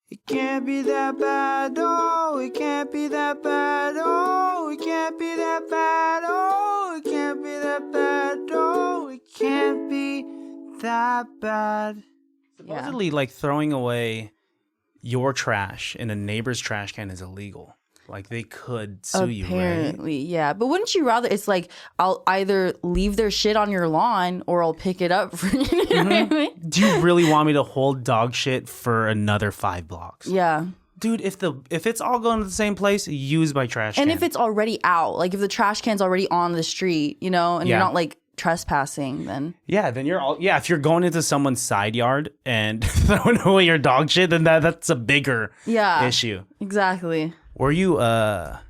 It can't be that bad, oh, it can't be that bad, oh, it can't be that bad, oh, it can't be that bad, oh, it can't be that bad. Supposedly, like, throwing away your trash in a neighbor's trash can is illegal. Like, they could sue you, right? Apparently, yeah. But wouldn't you rather, it's like, I'll either leave their shit on your lawn or I'll pick it up for you. Know what I mean? Do you really want me to hold dog shit for another 5 blocks? Yeah. Dude, if it's all going to the same place, use my trash can. And if it's already out, like if the trash can's already on the street, you know, and you're not like trespassing, then then you're all if you're going into someone's side yard and throwing away your dog shit, then that's a bigger issue. Exactly. Were you what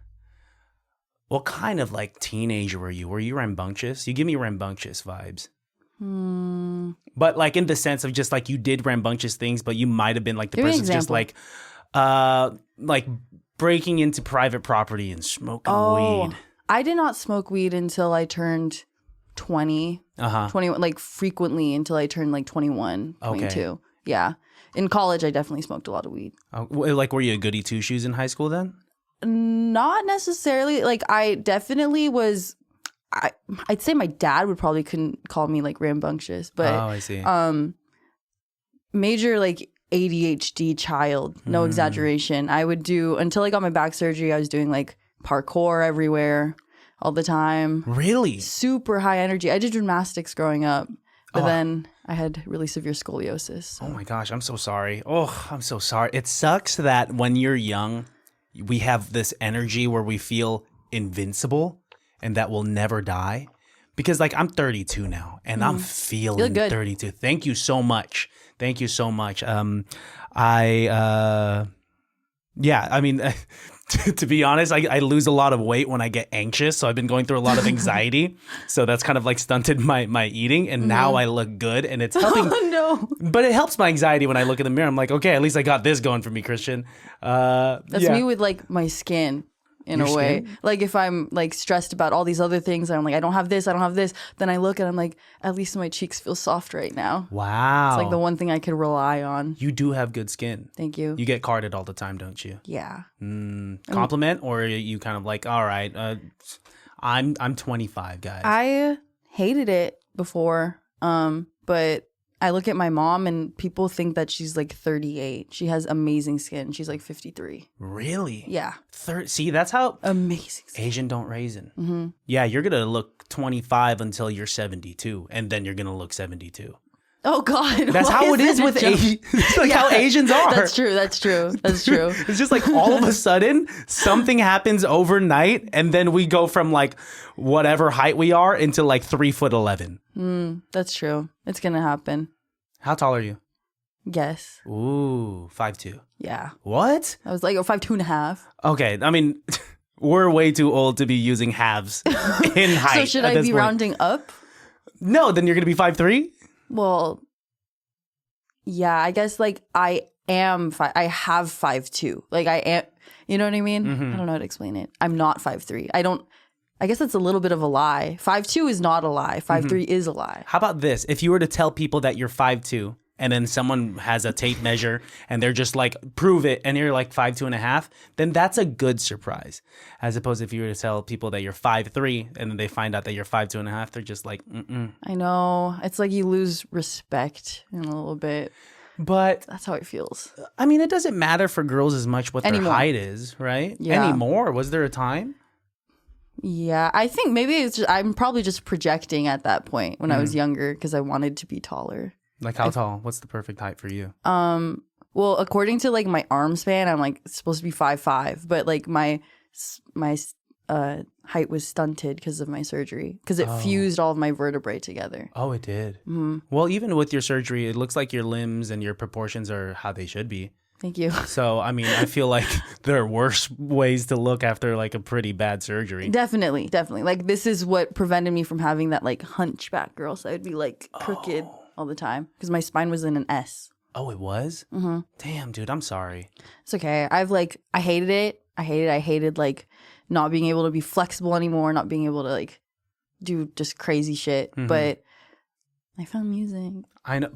kind of like teenager were you? Were you rambunctious? You give me rambunctious vibes. But like in the sense of just like you did rambunctious things, but you might have been like the person's just like breaking into private property and smoking weed. I did not smoke weed until I turned 20. 21, like frequently until I turned like 21, 22. Okay. Yeah. In college, I definitely smoked a lot of weed. Like, were you a goody two-shoes in high school then? Not necessarily. Like, I definitely was. I'd say my dad would probably couldn't call me like rambunctious, but I see. Major like ADHD child, no exaggeration. I would do until I got my back surgery. I was doing like parkour everywhere, all the time. Really? Super high energy. I did gymnastics growing up, but then I had really severe scoliosis. So. Oh my gosh, I'm so sorry. Oh, I'm so sorry. It sucks that when you're young, we have this energy where we feel invincible and that we'll never die. Because like I'm 32 now and I'm feeling 32. Thank you so much. Thank you so much. I mean, to be honest, I lose a lot of weight when I get anxious. So I've been going through a lot of anxiety. So that's kind of like stunted my eating. And now I look good and it's helping. Oh, no. But it helps my anxiety when I look in the mirror. I'm like, okay, at least I got this going for me, Christian. That's me with like my skin. In a way, like if I'm like stressed about all these other things, and I'm like, I don't have this, then I look and I'm like, at least my cheeks feel soft right now. Wow. It's like the one thing I could rely on. You do have good skin. Thank you. You get carded all the time, don't you? Yeah. Compliment, or are you kind of like, all right, I'm 25, guys. I hated it before, but I look at my mom and people think that she's like 38. She has amazing skin. She's like 53. Really? Yeah. See, that's how amazing skin. Asian don't raisin. Mm-hmm. Yeah, you're going to look 25 until you're 72, and then you're going to look 72. Oh, God. That's how it is with Asians. It's like how Asians are. That's true. It's just like all of a sudden, something happens overnight, and then we go from like whatever height we are into like 3'11". That's true. It's going to happen. How tall are you? Guess. Ooh, 5'2". Yeah. What? I was like, 5'2.5". Okay. I mean, we're way too old to be using halves in height. So should I be rounding up? No, then you're going to be 5'3"? Well, yeah, I guess like I have 5'2". Like I am, you know what I mean? I don't know how to explain it. I'm not 5'3". I guess that's a little bit of a lie. 5'2" is not a lie. 5'3" is a lie. How about this? If you were to tell people that you're 5'2", and then someone has a tape measure and they're just like, prove it, and you're like 5'2.5", then that's a good surprise. As opposed if you were to tell people that you're 5'3", and then they find out that you're 5'2.5", they're just like, I know. It's like you lose respect in a little bit. But that's how it feels. I mean, it doesn't matter for girls as much what their height is, right? Yeah. Anymore? Was there a time? Yeah, I think maybe I'm probably just projecting at that point when I was younger because I wanted to be taller. Like how tall? What's the perfect height for you? Well, according to like my arm span, I'm like supposed to be 5'5", but like my height was stunted because of my surgery because it fused all of my vertebrae together. Oh, it did. Well, even with your surgery, it looks like your limbs and your proportions are how they should be. Thank you. So, I mean, I feel like there are worse ways to look after like a pretty bad surgery. Definitely. Like this is what prevented me from having that like hunchback girl. So I'd be like crooked all the time because my spine was in an S. Oh, it was? Damn, dude, I'm sorry. It's okay. I hated it. I hated like not being able to be flexible anymore, not being able to like do just crazy shit. But I found music. I know.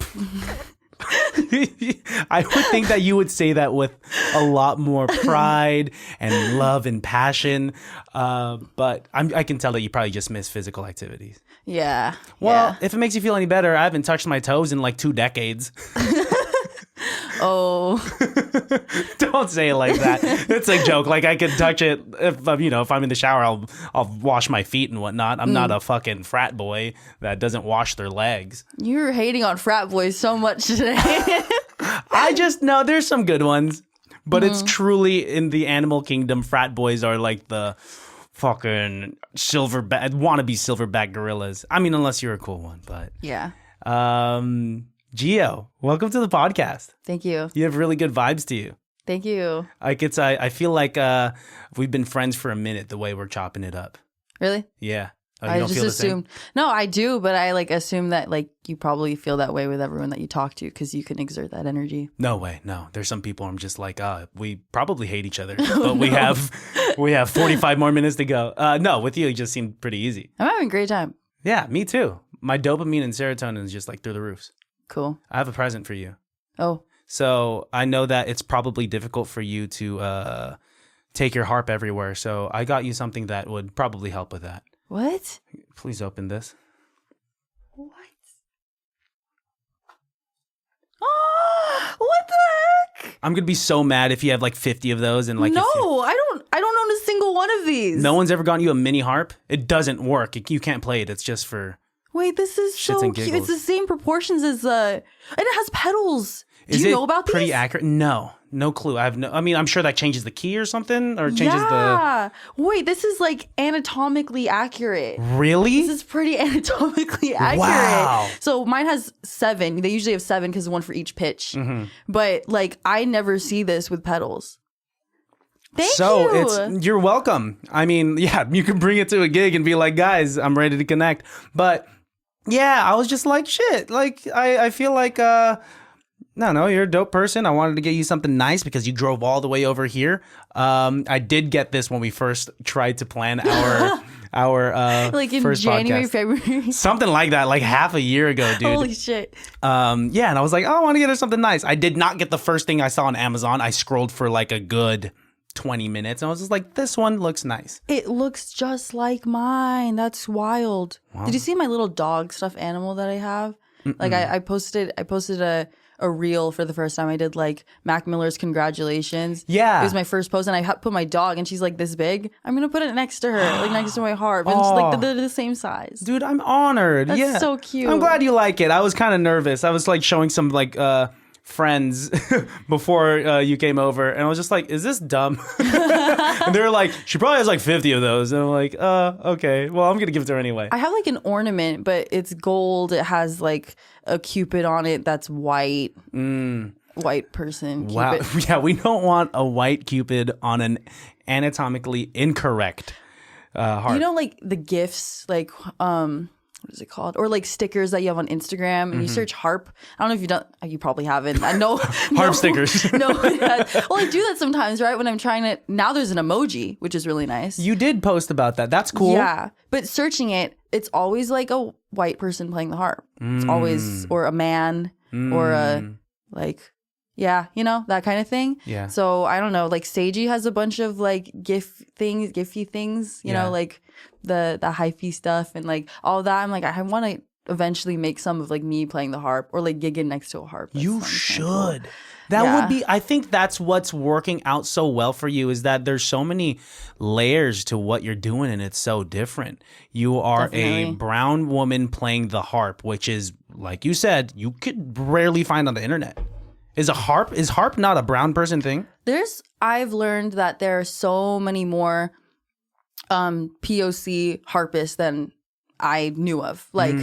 I would think that you would say that with a lot more pride and love and passion. But I can tell that you probably just miss physical activities. Yeah. Well, if it makes you feel any better, I haven't touched my toes in like 2 decades. Oh. Don't say it like that. It's a joke. Like I could touch it if I'm in the shower, I'll wash my feet and whatnot. I'm not a fucking frat boy that doesn't wash their legs. You're hating on frat boys so much today. I just know there's some good ones, but it's truly in the animal kingdom. Frat boys are like the fucking wannabe silverback gorillas. I mean, unless you're a cool one, but Yeah. Geo, welcome to the podcast. Thank you. You have really good vibes to you. Thank you. Like I feel like we've been friends for a minute the way we're chopping it up. Really? Yeah. Oh, you I don't just feel the same? assumed. No, I do, but I like assume that like you probably feel that way with everyone that you talk to because you can exert that energy. No way. No. There's some people I'm just like, we probably hate each other, but we have 45 more minutes to go. No, with you, it just seemed pretty easy. I'm having a great time. Yeah, me too. My dopamine and serotonin is just like through the roofs. Cool. I have a present for you. Oh. So I know that it's probably difficult for you to take your harp everywhere. So I got you something that would probably help with that. What? Please open this. What? Oh, what the heck? I'm gonna be so mad if you have like 50 of those and like No, I don't own a single one of these. no one's ever gotten you a mini harp. It doesn't work. You can't play it. It's just for Wait, this is shits so and cute. giggles. It's the same proportions as and it has pedals. Do Is you it know about pretty these? accurate? No clue. I mean, I'm sure that changes the key or something, or changes Yeah. Wait, this is like anatomically accurate. Really? This is pretty anatomically accurate. Wow. So mine has 7. They usually have 7 because one for each pitch. Mm-hmm. But like, I never see this with pedals. Thank So you. you're welcome. I mean, yeah, you can bring it to a gig and be like, guys, I'm ready to connect. But yeah, I was just like, shit. Like, I feel like, no, you're a dope person. I wanted to get you something nice because you drove all the way over here. I did get this when we first tried to plan our like in first January, podcast. February. Something like that, like half a year ago, dude. Holy shit. Yeah, and I was like, oh, I want to get her something nice. I did not get the first thing I saw on Amazon. I scrolled for like a good 20 minutes and I was just like, this one looks nice. It looks just like mine. That's wild. Wow. Did you see my little dog stuffed animal that I have? Like I posted a reel for the first time. I did like Mac Miller's congratulations. Yeah. It was my first post and I put my dog and she's like this big. I'm going to put it next to her, like next to my harp. And it's like they're the same size. Dude, I'm honored. That's yeah. so cute. I'm glad you like it. I was kind of nervous. I was like showing some like friends before you came over and I was just like, is this dumb? And they were like, she probably has like 50 of those. And I'm like, okay, well, I'm gonna give it to her anyway. I have like an ornament, but it's gold. It has like a Cupid on it that's white. White person Cupid. Wow. Yeah, we don't want a white Cupid on an anatomically incorrect harp. You know, like the gifts, like what is it called? Or like stickers that you have on Instagram and you search harp. I don't know if you've done, you probably haven't. I know. Harp stickers. No. Yeah. Well, I do that sometimes, right? When I'm trying to, now there's an emoji, which is really nice. You did post about that. That's cool. Yeah. But searching it, it's always like a white person playing the harp. It's always, or a man or a like, yeah, you know, that kind of thing. Yeah. So I don't know, like Seiji has a bunch of like gifty things, you know, like the hyphy stuff and like all that. I'm like, I want to eventually make some of like me playing the harp or like gigging next to a harp. You That sounds should. kinda cool. That would be, I think that's what's working out so well for you is that there's so many layers to what you're doing and it's so different. You are a Definitely. brown woman playing the harp, which is, like you said, you could rarely find on the internet. Is harp not a brown person thing? I've learned that there are so many more POC harpists than I knew of. Like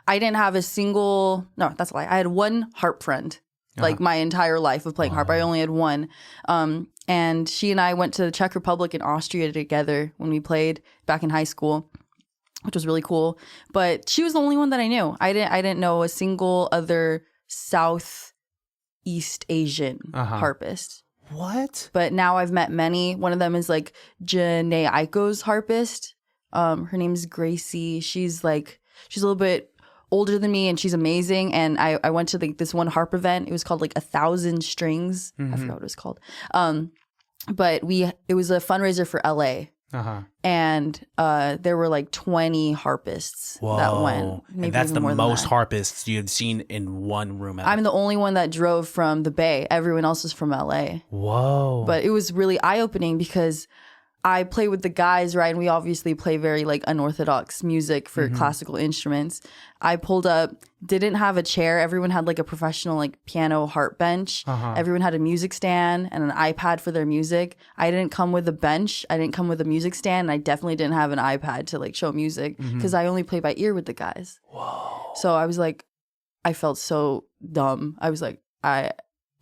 I didn't have no, that's a lie. I had one harp friend like my entire life of playing harp. I only had one. And she and I went to the Czech Republic and Austria together when we played back in high school, which was really cool. But she was the only one that I knew. I didn't know a single other Southeast Asian harpist. What? But now I've met many. One of them is like Janae Aiko's harpist. Her name's Gracie. She's a little bit older than me, and she's amazing. And I went to this one harp event. It was called like 1,000 Strings. I forgot what it was called. But it was a fundraiser for LA. And there were like 20 harpists that went. Maybe and that's even the more most than that. harpists you've seen in one room. I'm the only one that drove from the Bay. Everyone else is from LA. Whoa. But it was really eye-opening because I play with the guys, right? And we obviously play very like unorthodox music for classical instruments. I pulled up, didn't have a chair. Everyone had like a professional like piano harp bench. Everyone had a music stand and an iPad for their music. I didn't come with a bench. I didn't come with a music stand. And I definitely didn't have an iPad to like show music because I only play by ear with the guys. Whoa. So I was like, I felt so dumb. I was like,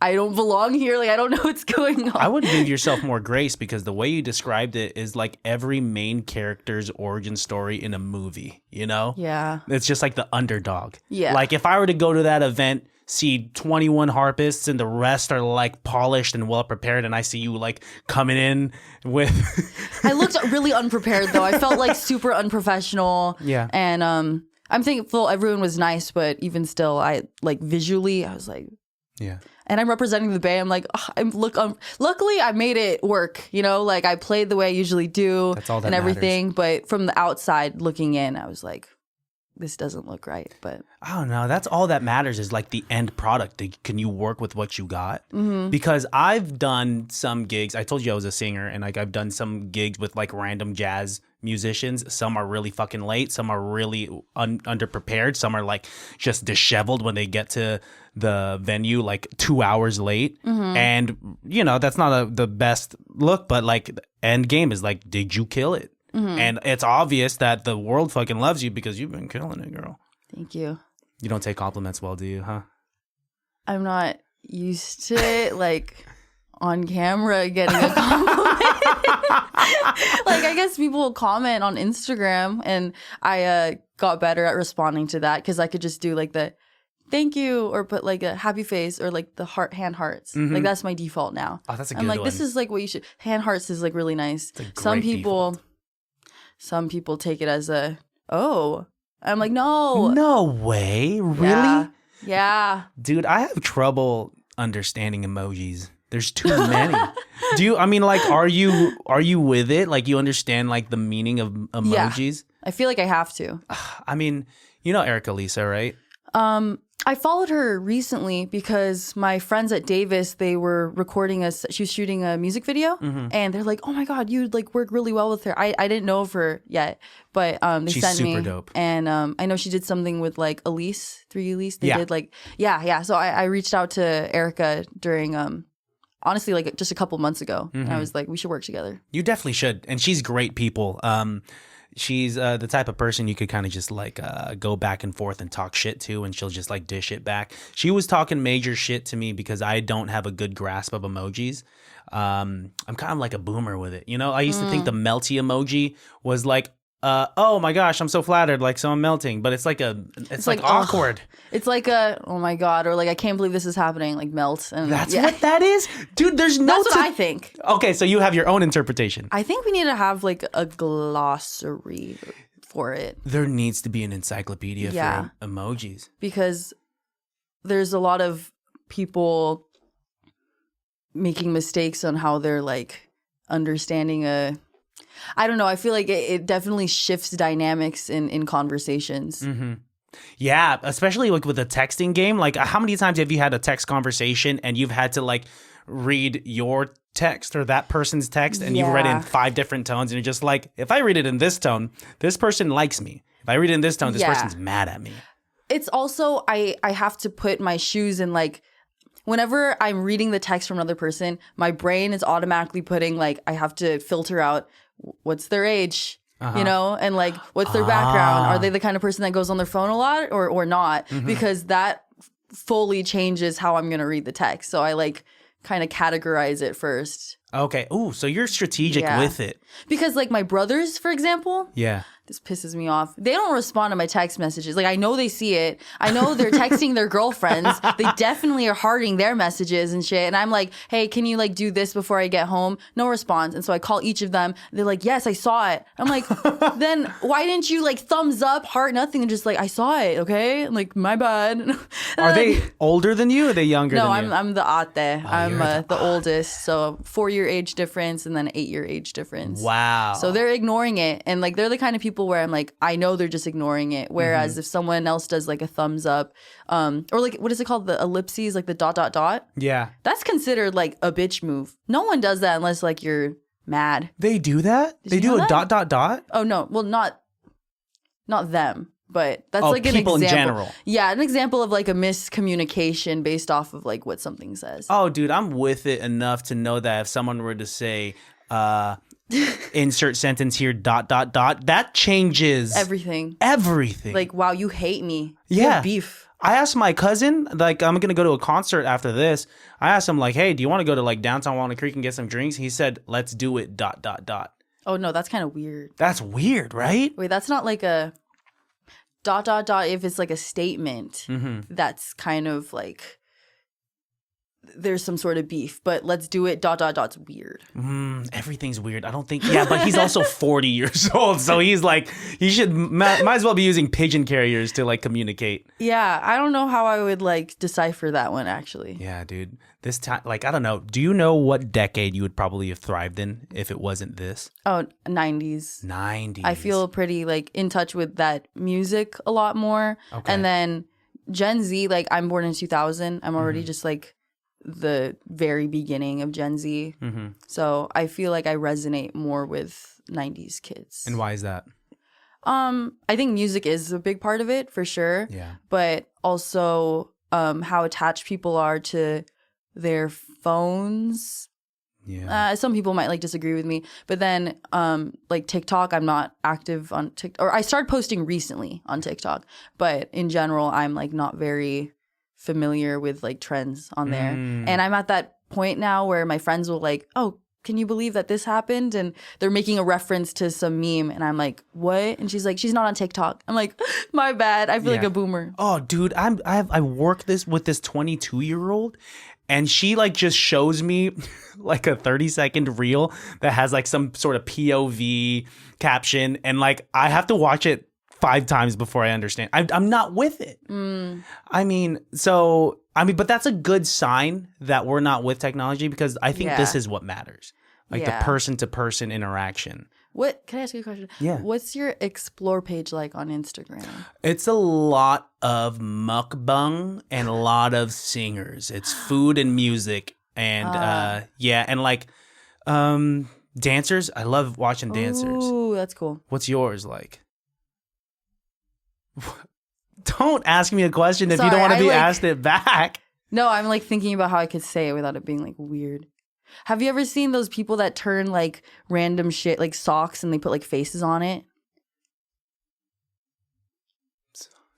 I don't belong here. Like, I don't know what's going on. I would give yourself more grace because the way you described it is like every main character's origin story in a movie, you know? Yeah. It's just like the underdog. Yeah. Like if I were to go to that event, see 21 harpists and the rest are like polished and well prepared, and I see you like coming in with... I looked really unprepared though. I felt like super unprofessional. Yeah. And I'm thankful everyone was nice, but even still, I like visually, I was like... Yeah. And I'm representing the Bay. I'm like, luckily I made it work. You know, like I played the way I usually do. That's all that and everything. matters. But from the outside looking in, I was like, this doesn't look right. But I don't know. That's all that matters is like the end product. Can you work with what you got? Because I've done some gigs. I told you I was a singer, and like I've done some gigs with like random jazz musicians. Some are really fucking late. Some are really underprepared. Some are like just disheveled when they get to the venue like 2 hours late. And you know, that's not the best look, but like the end game is like, did you kill it? And it's obvious that the world fucking loves you because you've been killing it, girl. thank you. You don't take compliments well, do you, huh? I'm not used to it, like on camera getting a compliment. Like I guess people will comment on Instagram, and I got better at responding to that because I could just do like the thank you or put like a happy face or like the hand hearts. Like that's my default now. Oh, that's a good I'm like, one. this is like what you should. Hand hearts is like really nice. It's a great Some people take it as a I'm like, no. No way. Really? Yeah. Dude, I have trouble understanding emojis. There's too many. I mean, like, are you with it? Like, you understand like the meaning of emojis? Yeah. I feel like I have to. I mean, you know Erica Lisa, right? I followed her recently because my friends at Davis, they were recording she was shooting a music video, and they're like, oh my God, you like work really well with her. I didn't know of her yet, but they She's sent me. super dope. And I know she did something with like Elise. They Yeah. did like, yeah. So I reached out to Erica during, honestly, like just a couple months ago. And I was like, we should work together. You definitely should. And she's great people. She's the type of person you could kind of just like go back and forth and talk shit to, and she'll just like dish it back. She was talking major shit to me because I don't have a good grasp of emojis. I'm kind of like a boomer with it. You know, I used to think the melty emoji was like, oh my gosh, I'm so flattered, like so I'm melting. But it's like it's like awkward. It's like oh my God, or like I can't believe this is happening, like melt. And That's what that is? Dude, there's no... That's what I think. Okay, so you have your own interpretation. I think we need to have like a glossary for it. There needs to be an encyclopedia for emojis. Because there's a lot of people making mistakes on how they're like understanding I don't know. I feel like it definitely shifts dynamics in conversations. Yeah, especially like with a texting game. Like, how many times have you had a text conversation and you've had to like read your text or that person's text, and you've read it in 5 different tones, and you're just like, if I read it in this tone, this person likes me. If I read it in this tone, this person's mad at me. It's also I have to put my shoes in, like, whenever I'm reading the text from another person, my brain is automatically putting like, I have to filter out what's their age. You know, and like, what's their background? Are they the kind of person that goes on their phone a lot or not? Because that fully changes how I'm going to read the text. So I like kind of categorize it first. Okay. Ooh, so you're strategic Yeah. with it. Because like my brothers, for example, Yeah. this pisses me off. They don't respond to my text messages. Like I know they see it. I know they're texting their girlfriends. They definitely are hearting their messages and shit. And I'm like, hey, can you like do this before I get home? No response. And so I call each of them. They're like, yes, I saw it. I'm like, then why didn't you like thumbs up, heart, nothing, and just like I saw it, okay? I'm like, my bad. Are they older than you or are they younger No, than you? I'm the ate. I'm you're the oldest. So 4-year age difference and then 8-year age difference. Wow. So they're ignoring it. And like they're the kind of people where I'm like, I know they're just ignoring it. Whereas if someone else does like a thumbs up, or like what is it called? The ellipses, like the ... Yeah. That's considered like a bitch move. No one does that unless like you're mad. They do that? They you do know a ... that? Oh no. Well, not them. But that's Oh, like an people example. in general. Yeah, an example of like a miscommunication based off of like what something says. Oh, dude, I'm with it enough to know that if someone were to say, insert sentence here ... that changes Everything. everything. Like, wow, you hate me. You Yeah. have beef. I asked my cousin, like, I'm gonna go to a concert after this. I asked him, like, hey, do you want to go to like downtown Walnut Creek and get some drinks? He said, let's do it ... Oh no, that's kind of weird. That's weird, right? Wait, that's not like a ... if it's like a statement. That's kind of like there's some sort of beef, but let's do it ... It's weird. Everything's weird. I don't think. Yeah, but he's also 40 years old, so he's like, he should might as well be using pigeon carriers to like communicate. Yeah, I don't know how I would like decipher that one actually. Yeah, dude. This time, like, I don't know. Do you know what decade you would probably have thrived in if it wasn't this? Oh, 90s. 90s. I feel pretty like in touch with that music a lot more. Okay. And then Gen Z, like I'm born in 2000. I'm already just like the very beginning of Gen Z. So I feel like I resonate more with 90s kids. And why is that? I think music is a big part of it for sure. Yeah. But also how attached people are to their phones. Yeah. Some people might like disagree with me, but then like TikTok, I'm not active on TikTok, or I started posting recently on TikTok, but in general, I'm like not very familiar with like trends on there. And I'm at that point now where my friends will like, oh, can you believe that this happened? And they're making a reference to some meme, and I'm like, what? And she's like, she's not on TikTok. I'm like, my bad. I feel like a boomer. Oh, dude, I work with this 22-year-old, and she like just shows me like a 30-second reel that has like some sort of POV caption, and like I have to watch it 5 times before I understand. I'm not with it. I mean, but that's a good sign that we're not with technology, because I think this is what matters. Like the person-to-person interaction. What, can I ask you a question? Yeah. What's your explore page like on Instagram? It's a lot of mukbang and a lot of singers. It's food and music and and like dancers. I love watching dancers. Ooh, that's cool. What's yours like? Don't ask me a question if you don't Sorry, want to be like- asked it back. No, I'm like thinking about how I could say it without it being like weird. Have you ever seen those people that turn like random shit like socks and they put like faces on it?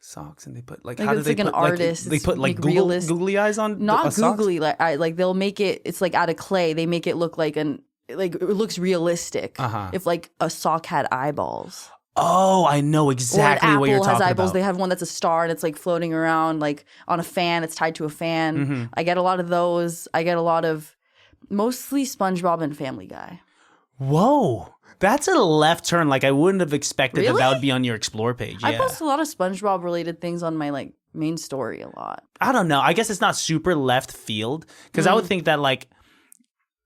Socks, and they put like, Like how do it's they like an put artist. they put like It's, googly eyes on Not a socks? googly, like they'll make it. It's like out of clay. They make it look like it looks realistic. If like a sock had eyeballs. Oh, I know exactly or an what you're apple talking has eyeballs. about. They have one that's a star and it's like floating around like on a fan. It's tied to a fan. I get a lot of those. I get a lot of mostly SpongeBob and Family Guy. Whoa, that's a left turn. Like I wouldn't have expected Really? that would be on your explore page. Yeah. I post a lot of SpongeBob related things on my like main story a lot. I don't know. I guess it's not super left field, because I would think that like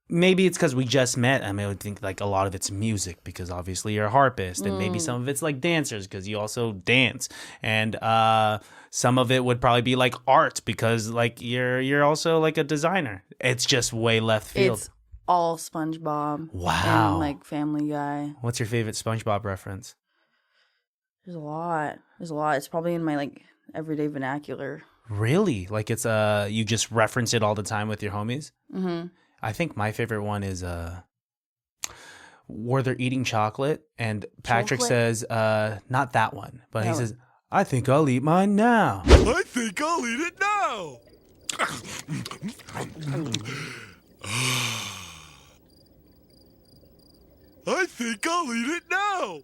maybe it's because we just met. I mean, I would think like a lot of it's music, because obviously you're a harpist, and maybe some of it's like dancers because you also dance, and some of it would probably be like art because like you're also like a designer. It's just way left field. It's all SpongeBob. Wow. And like Family Guy. What's your favorite SpongeBob reference? There's a lot. It's probably in my like everyday vernacular. Really? Like it's you just reference it all the time with your homies? I think my favorite one is where they're eating chocolate and Patrick says, not that one, but he says, I think I'll eat mine now. I think I'll eat it now. think I'll eat it now.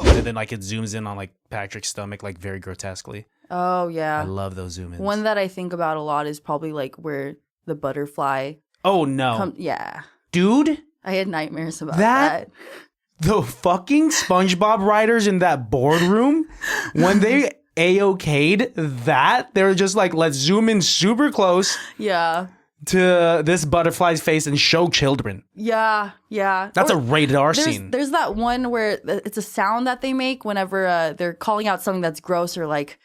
And then like it zooms in on like Patrick's stomach like very grotesquely. Oh yeah. I love those zoom ins. One that I think about a lot is probably like where the butterfly. Oh no, Yeah. dude, I had nightmares about That- that. the fucking SpongeBob writers in that boardroom when they A-okayed that, they were just like, let's zoom in super close Yeah. to this butterfly's face and show children. Yeah. Yeah. That's Or- a rated R There's, scene. there's that one where it's a sound that they make whenever they're calling out something that's gross or like,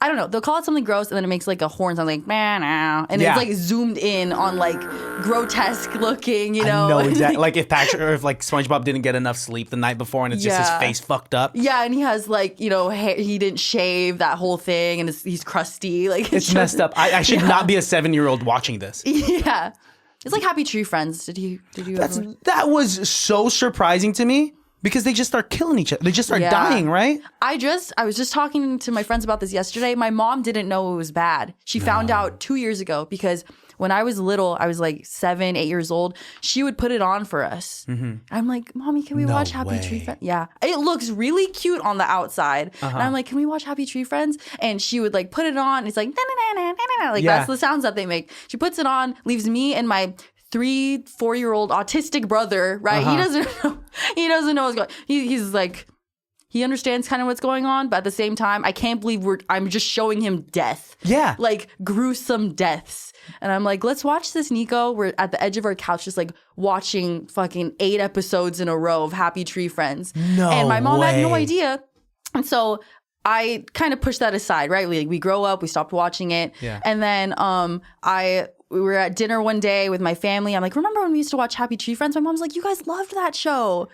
I don't know. They'll call it something gross and then it makes like a horn sound like, man, and Yeah. it's like zoomed in on like grotesque looking, you I know? know exactly. Like if Patrick or if like SpongeBob didn't get enough sleep the night before and it's just his Yeah. face fucked up. Yeah, and he has like, you know, hair, he didn't shave that whole thing and he's crusty. Like It's messed up. I should not be a 7-year-old watching this. Yeah. It's like Happy Tree Friends. Did you ever? That was so surprising to me because they just start killing each other. They just start Yeah. dying, right? I was just talking to my friends about this yesterday. My mom didn't know it was bad. She found out 2 years ago because when I was little, I was like 7, 8 years old. She would put it on for us. I'm like, Mommy, can we No watch Happy way. Tree Friends? Yeah. It looks really cute on the outside. And I'm like, can we watch Happy Tree Friends? And she would like put it on. It's like, na, na, na, na, na, na. Like Yeah. that's the sounds that they make. She puts it on, leaves me and my 3-4-year-old autistic brother, right? He doesn't know what's going on. He's like, he understands kind of what's going on, but at the same time, I can't believe I'm just showing him death. Yeah. Like gruesome deaths. And I'm like, let's watch this, Nico. We're at the edge of our couch just like watching fucking 8 episodes in a row of Happy Tree Friends. No And my mom had no way. idea. And so I kind of pushed that aside, right? We grow up, we stopped watching it. Yeah. And then we were at dinner one day with my family. I'm like, remember when we used to watch Happy Tree Friends? My mom's like, you guys loved that show.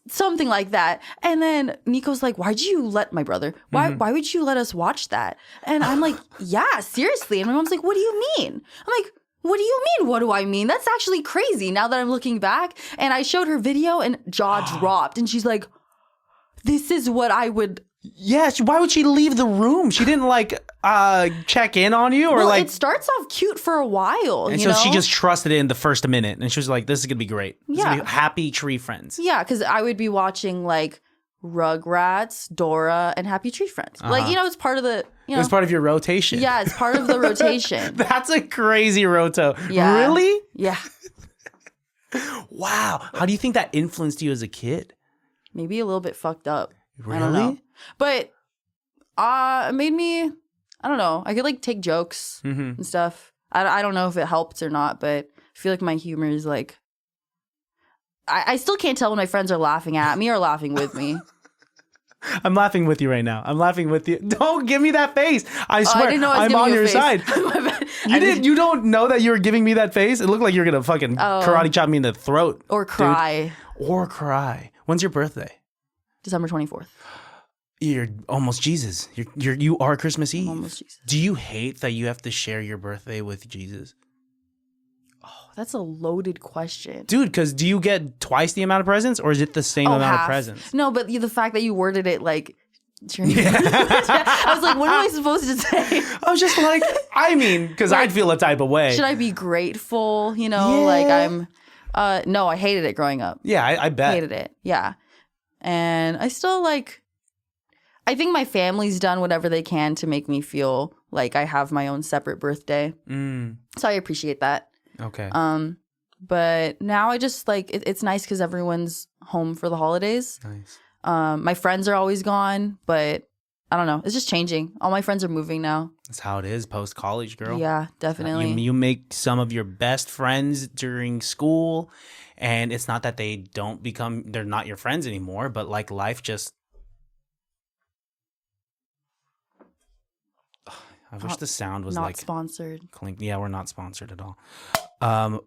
Something like that. And then Nico's like, why would you let us watch that? And I'm like, yeah, seriously. And my mom's like, what do you mean? I'm like, what do you mean? What do I mean? That's actually crazy now that I'm looking back. And I showed her video and jaw dropped. And she's like, this is what I would... Yeah, why would she leave the room? She didn't like check in on you or Well, like it starts off cute for a while, and you so know? she just trusted it in the first minute and she was like, this is gonna be great. This is gonna Yeah. be Happy Tree Friends. Yeah, because I would be watching like Rugrats, Dora, and Happy Tree Friends. Like, you know, it's part of the, you It know. was part of your rotation. Yeah, it's part of the rotation. That's a crazy roto. Yeah. Really? Yeah. Wow. How do you think that influenced you as a kid? Maybe a little bit fucked up. Really? I don't know. But it made me, I don't know. I could like take jokes and stuff. I don't know if it helped or not, but I feel like my humor is like, I still can't tell when my friends are laughing at me or laughing with me. I'm laughing with you right now. I'm laughing with you. Don't give me that face. I swear, I didn't know I was I'm giving on you a your face. side. My bad. You did. You don't know that you were giving me that face. It looked like you're gonna fucking karate chop me in the throat, Or cry. dude. Or cry. When's your birthday? December 24th. You're almost Jesus. You are Christmas Eve. Almost Jesus. Do you hate that you have to share your birthday with Jesus, That's a loaded question. dude? Because do you get twice the amount of presents, or is it the same amount half. of presents? No, but the fact that you worded it like, I was like, what am I supposed to say? I was just like, I mean, because I'd feel a type of way. Should I be grateful? You know, Yeah. like I'm. No, I hated it growing up. Yeah, I bet. Hated it. Yeah, and I still like. I think my family's done whatever they can to make me feel like I have my own separate birthday. So I appreciate that. Okay. But now I just like it's nice because everyone's home for the holidays. Nice. My friends are always gone, but I don't know. It's just changing. All my friends are moving now. That's how it is post college, girl. Yeah, definitely. You make some of your best friends during school, and it's not that they're not your friends anymore, but like life just. I wish the sound was not like sponsored. clink. Yeah, we're not sponsored at all.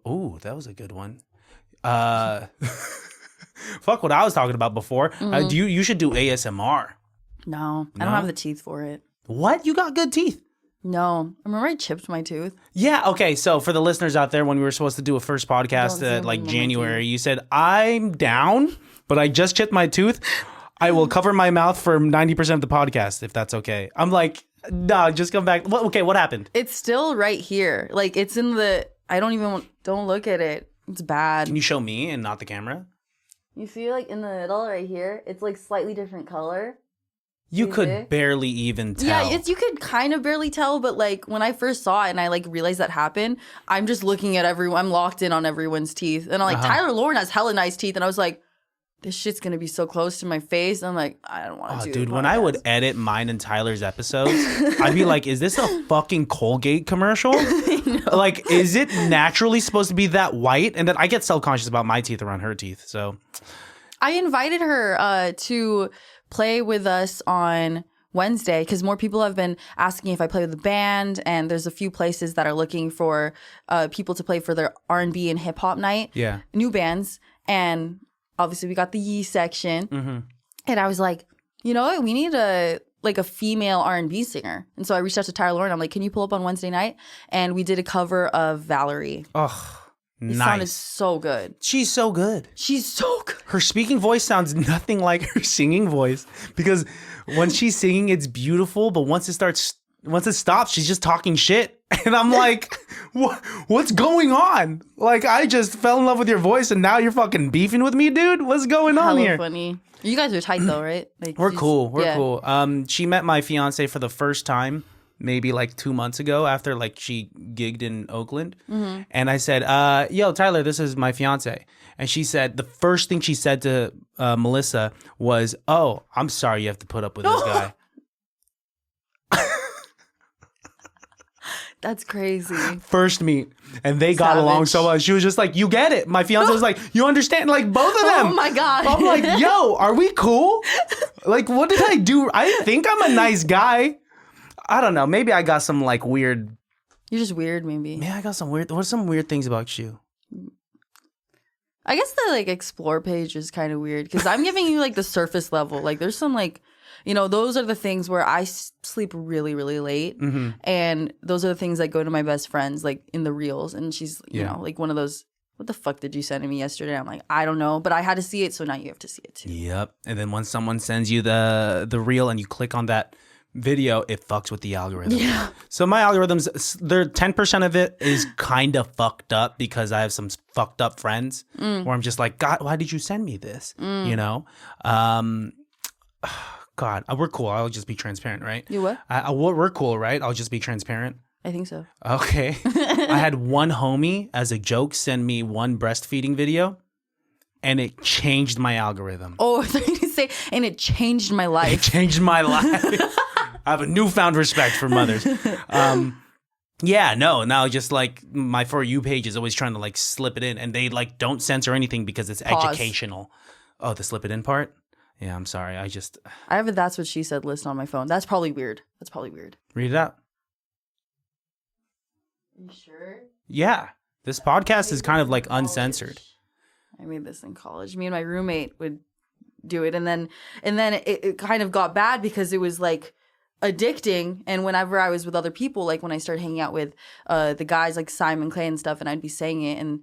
Ooh, that was a good one. Fuck what I was talking about before. You should do ASMR. No, I don't have the teeth for it. What? You got good teeth. No, I remember I chipped my tooth. Yeah, okay. So for the listeners out there, when we were supposed to do a first podcast Don't at zoom like in on my January, you said, I'm down, but I just chipped my tooth. I will cover my mouth for 90% of the podcast, if that's okay. I'm like, no, just come back. Okay, what happened? It's still right here. Like it's in the. I don't look at it. It's bad. Can you show me and not the camera? You see, like, in the middle right here? It's, like, slightly different color. You You could see? barely even tell. Yeah, you could kind of barely tell, but, like, when I first saw it and I, like, realized that happened, I'm just looking at everyone. I'm locked in on everyone's teeth. And I'm like, Tyler Lauren has hella nice teeth. And I was like, this shit's going to be so close to my face. I'm like, I don't want to do it. Dude, when I would edit mine and Tyler's episodes, I'd be like, is this a fucking Colgate commercial? Like, is it naturally supposed to be that white? And then I get self-conscious about my teeth around her teeth. So I invited her to play with us on Wednesday because more people have been asking if I play with the band, and there's a few places that are looking for people to play for their R&B and hip hop night. Yeah. New bands. And obviously we got the Yee Section. Mm-hmm. And I was like, you know what? We need a female R&B singer. And so I reached out to Tyler Lauren. I'm like, can you pull up on Wednesday night? And we did a cover of Valerie. Oh, It sounded nice. so good. She's so good. She's so good. Her speaking voice sounds nothing like her singing voice because when she's singing, it's beautiful. But once it stops, she's just talking shit. And I'm like, what's going on? Like, I just fell in love with your voice and now you're fucking beefing with me, dude? What's going on Hella here? funny. You guys are tight though, right? Like, We're she's- cool. We're yeah. cool. She met my fiance for the first time maybe like 2 months ago after like she gigged in Oakland. Mm-hmm. And I said, yo, Tyler, this is my fiance. And she said, the first thing she said to Melissa was, oh, I'm sorry you have to put up with this guy. That's crazy. First meet. And they got along so well. She was just like, you get it. My fiance was like, you understand? Like both of them. Oh my God. I'm like, yo, are we cool? Like, what did I do? I think I'm a nice guy. I don't know. Maybe I got some like weird. You're just weird, maybe. Yeah, I got some weird. What are some weird things about you? I guess the like explore page is kind of weird because I'm giving you like the surface level. Like there's some like, you know, those are the things where I sleep really, really late. Mm-hmm. And those are the things that go to my best friends like in the reels. And she's, you know, like one of those, what the fuck did you send to me yesterday? I'm like, I don't know, but I had to see it. So now you have to see it too. Yep. And then when someone sends you the reel and you click on that video, it fucks with the algorithm. Yeah. So my algorithms, they're 10% of it is kind of fucked up because I have some fucked up friends where I'm just like, God, why did you send me this? You know? God, we're cool. I'll just be transparent, right? You what? We're cool, right? I'll just be transparent. I think so. Okay. I had one homie as a joke send me one breastfeeding video and it changed my algorithm. Oh, I thought you were gonna say, and it changed my It life. changed my life. I have a newfound respect for mothers. Yeah, no, now just like my For You page is always trying to like slip it in and they like don't censor anything because it's Pause. educational. Oh, the slip it in part? Yeah, I'm sorry. I have a That's What She Said list on my phone. That's probably weird. read it out. You sure? Yeah, this podcast is kind of like uncensored. I made this in college. Me and my roommate would do it, and then it kind of got bad because it was like addicting. And whenever I was with other people, like when I started hanging out with the guys like Simon Clay and stuff, and I'd be saying it, and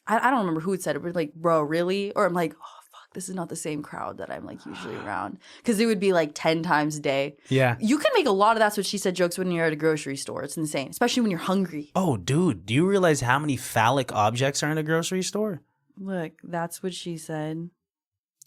I don't remember who had said it, but like, bro, really? Or I'm like, oh fuck, this is not the same crowd that I'm like usually around, because it would be like 10 times a day. Yeah. You can make a lot of That's What She Said jokes when you're at a grocery store. It's insane, especially when you're hungry. Oh, dude, do you realize how many phallic objects are in a grocery store? Look, That's What She Said.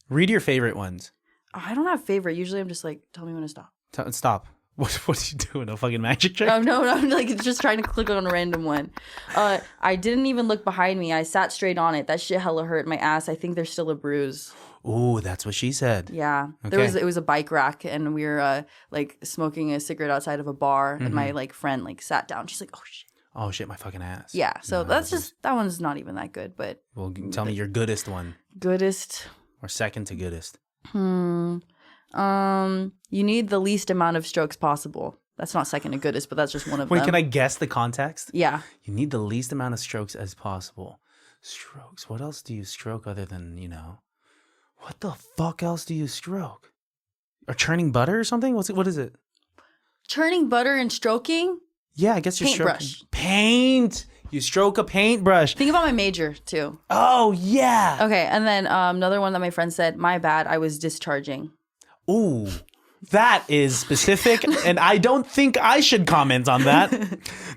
Read your favorite ones. I don't have favorite. Usually I'm just like, tell me when to stop. Stop. What are you doing? A fucking magic trick? No, I'm like just trying to click on a random one. I didn't even look behind me. I sat straight on it. That shit hella hurt my ass. I think there's still a bruise. Ooh, that's what she said. Yeah. Okay. It was a bike rack, and we were like smoking a cigarette outside of a bar, and my like friend like sat down. She's like, oh shit. Oh shit, my fucking ass. Yeah. So that's just, that one's not even that good, but Well, tell me your goodest one. goodest. Or second to goodest. You need the least amount of strokes possible. That's not second to goodest, but that's just one of Wait, them. can I guess the context? Yeah. You need the least amount of strokes as possible. Strokes. What else do you stroke other than, what the fuck else do you stroke? Or churning butter or something? What is it? Churning butter and stroking. Yeah, I guess you're Paintbrush. stroking. Paint. You stroke a paintbrush. Think about my major too. Oh, yeah. Okay, and then another one that my friend said, my bad, I was discharging. Ooh, that is specific, and I don't think I should comment on that.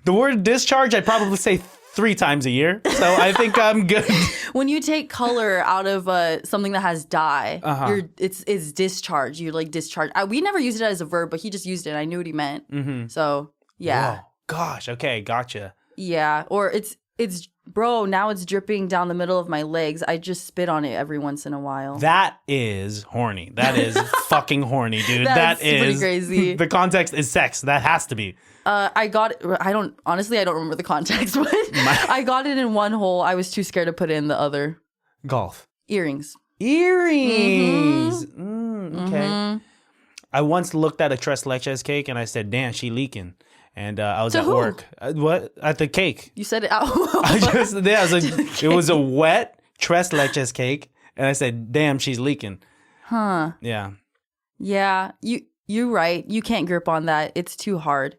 The word discharge, I'd probably say 3 times a year, so I think I'm good. When you take color out of something that has dye, it's discharge. You like discharge. We never used it as a verb, but he just used it. I knew what he meant. So yeah. Whoa, gosh. Okay, gotcha. Yeah, or it's bro. Now it's dripping down the middle of my legs. I just spit on it every once in a while. That is horny. That is fucking horny, dude. That's That is pretty crazy. The context is sex. That has to be. I don't remember the context, but I got it in one hole. I was too scared to put it in the other. Golf. Earrings. Earrings. Okay. I once looked at a tres leches cake and I said, "Damn, she leaking." And I was To at who? work. What? At the cake. You said it out. It was a wet tres leches cake, and I said, "Damn, she's leaking." Huh. Yeah. Yeah. You're right. You can't grip on that. It's too hard.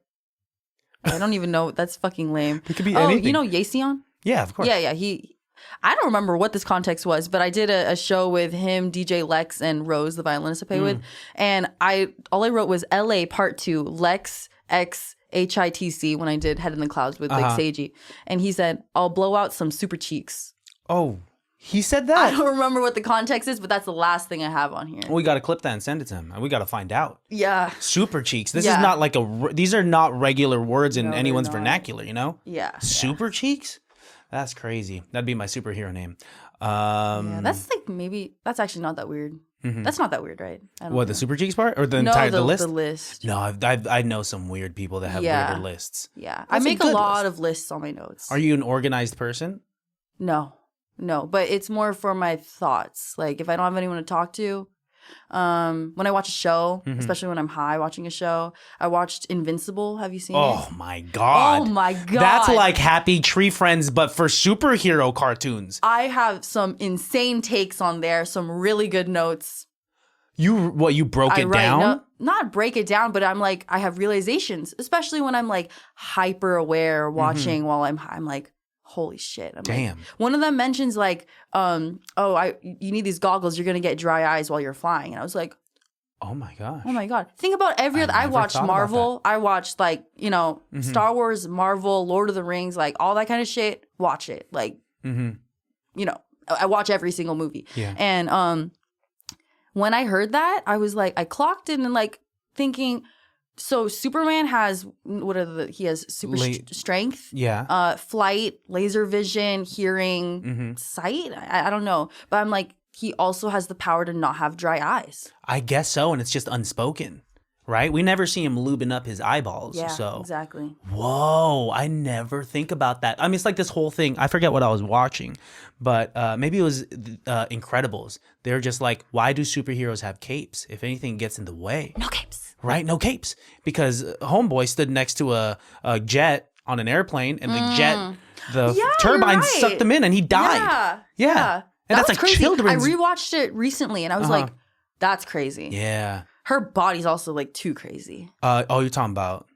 I don't even know. That's fucking lame. It could be Oh, anything. you know Yee Section? Yeah, of course. Yeah. I don't remember what this context was, but I did a show with him, DJ Lex, and Rose, the violinist I play with, and all I wrote was LA Part 2, Lex X HITC when I did Head in the Clouds with like Seiji, and he said, "I'll blow out some super cheeks." Oh, he said I that. don't remember what the context is, but that's the last thing I have on here. We got to clip that and send it to him. We got to find out. Yeah. Super cheeks. This Yeah. is not like these are not regular words in No, they're anyone's not. vernacular, you know? Yeah. Super cheeks? That's crazy. That'd be my superhero name. Yeah, that's that's actually not that weird. That's not that weird, right? I don't What, the know. super cheeks part or the No, entire the list? The list. No, I know some weird people that have Yeah. weirder lists. Yeah. That's I make a good lot list. of lists on my notes. Are you an organized person? No, but it's more for my thoughts. Like if I don't have anyone to talk to, when I watch a show, especially when I'm high watching a show, I watched Invincible. Have you seen Oh it? my God. Oh my God. That's like Happy Tree Friends, but for superhero cartoons. I have some insane takes on there, some really good notes. You broke it down? No, not break it down, but I'm like, I have realizations, especially when I'm like hyper aware watching while I'm high. I'm like, holy shit. I'm Damn. Like, one of them mentions like, you need these goggles. You're going to get dry eyes while you're flying. And I was like, Oh my gosh. oh my God. Think about every other. I never watched thought about Marvel. I watched like, Star Wars, Marvel, Lord of the Rings, like all that kind of shit. Watch it. Like, I watch every single movie. Yeah. And when I heard that, I was like, I clocked in and like thinking, so Superman has, he has super strength. Yeah. Flight, laser vision, hearing, sight. I don't know. But I'm like, he also has the power to not have dry eyes. I guess so, and it's just unspoken, right? We never see him lubing up his eyeballs. Yeah, so. exactly. Whoa, I never think about that. I mean, it's like this whole thing. I forget what I was watching, but maybe it was Incredibles. They're just like, why do superheroes have capes? If anything gets in the way. No capes. Right? No capes. Because Homeboy stood next to a jet on an airplane, and the turbine right. sucked him in, and he died. Yeah. And that's was like crazy. children's. I rewatched it recently, and I was like, that's crazy. Yeah. Her body's also like too crazy. You're talking about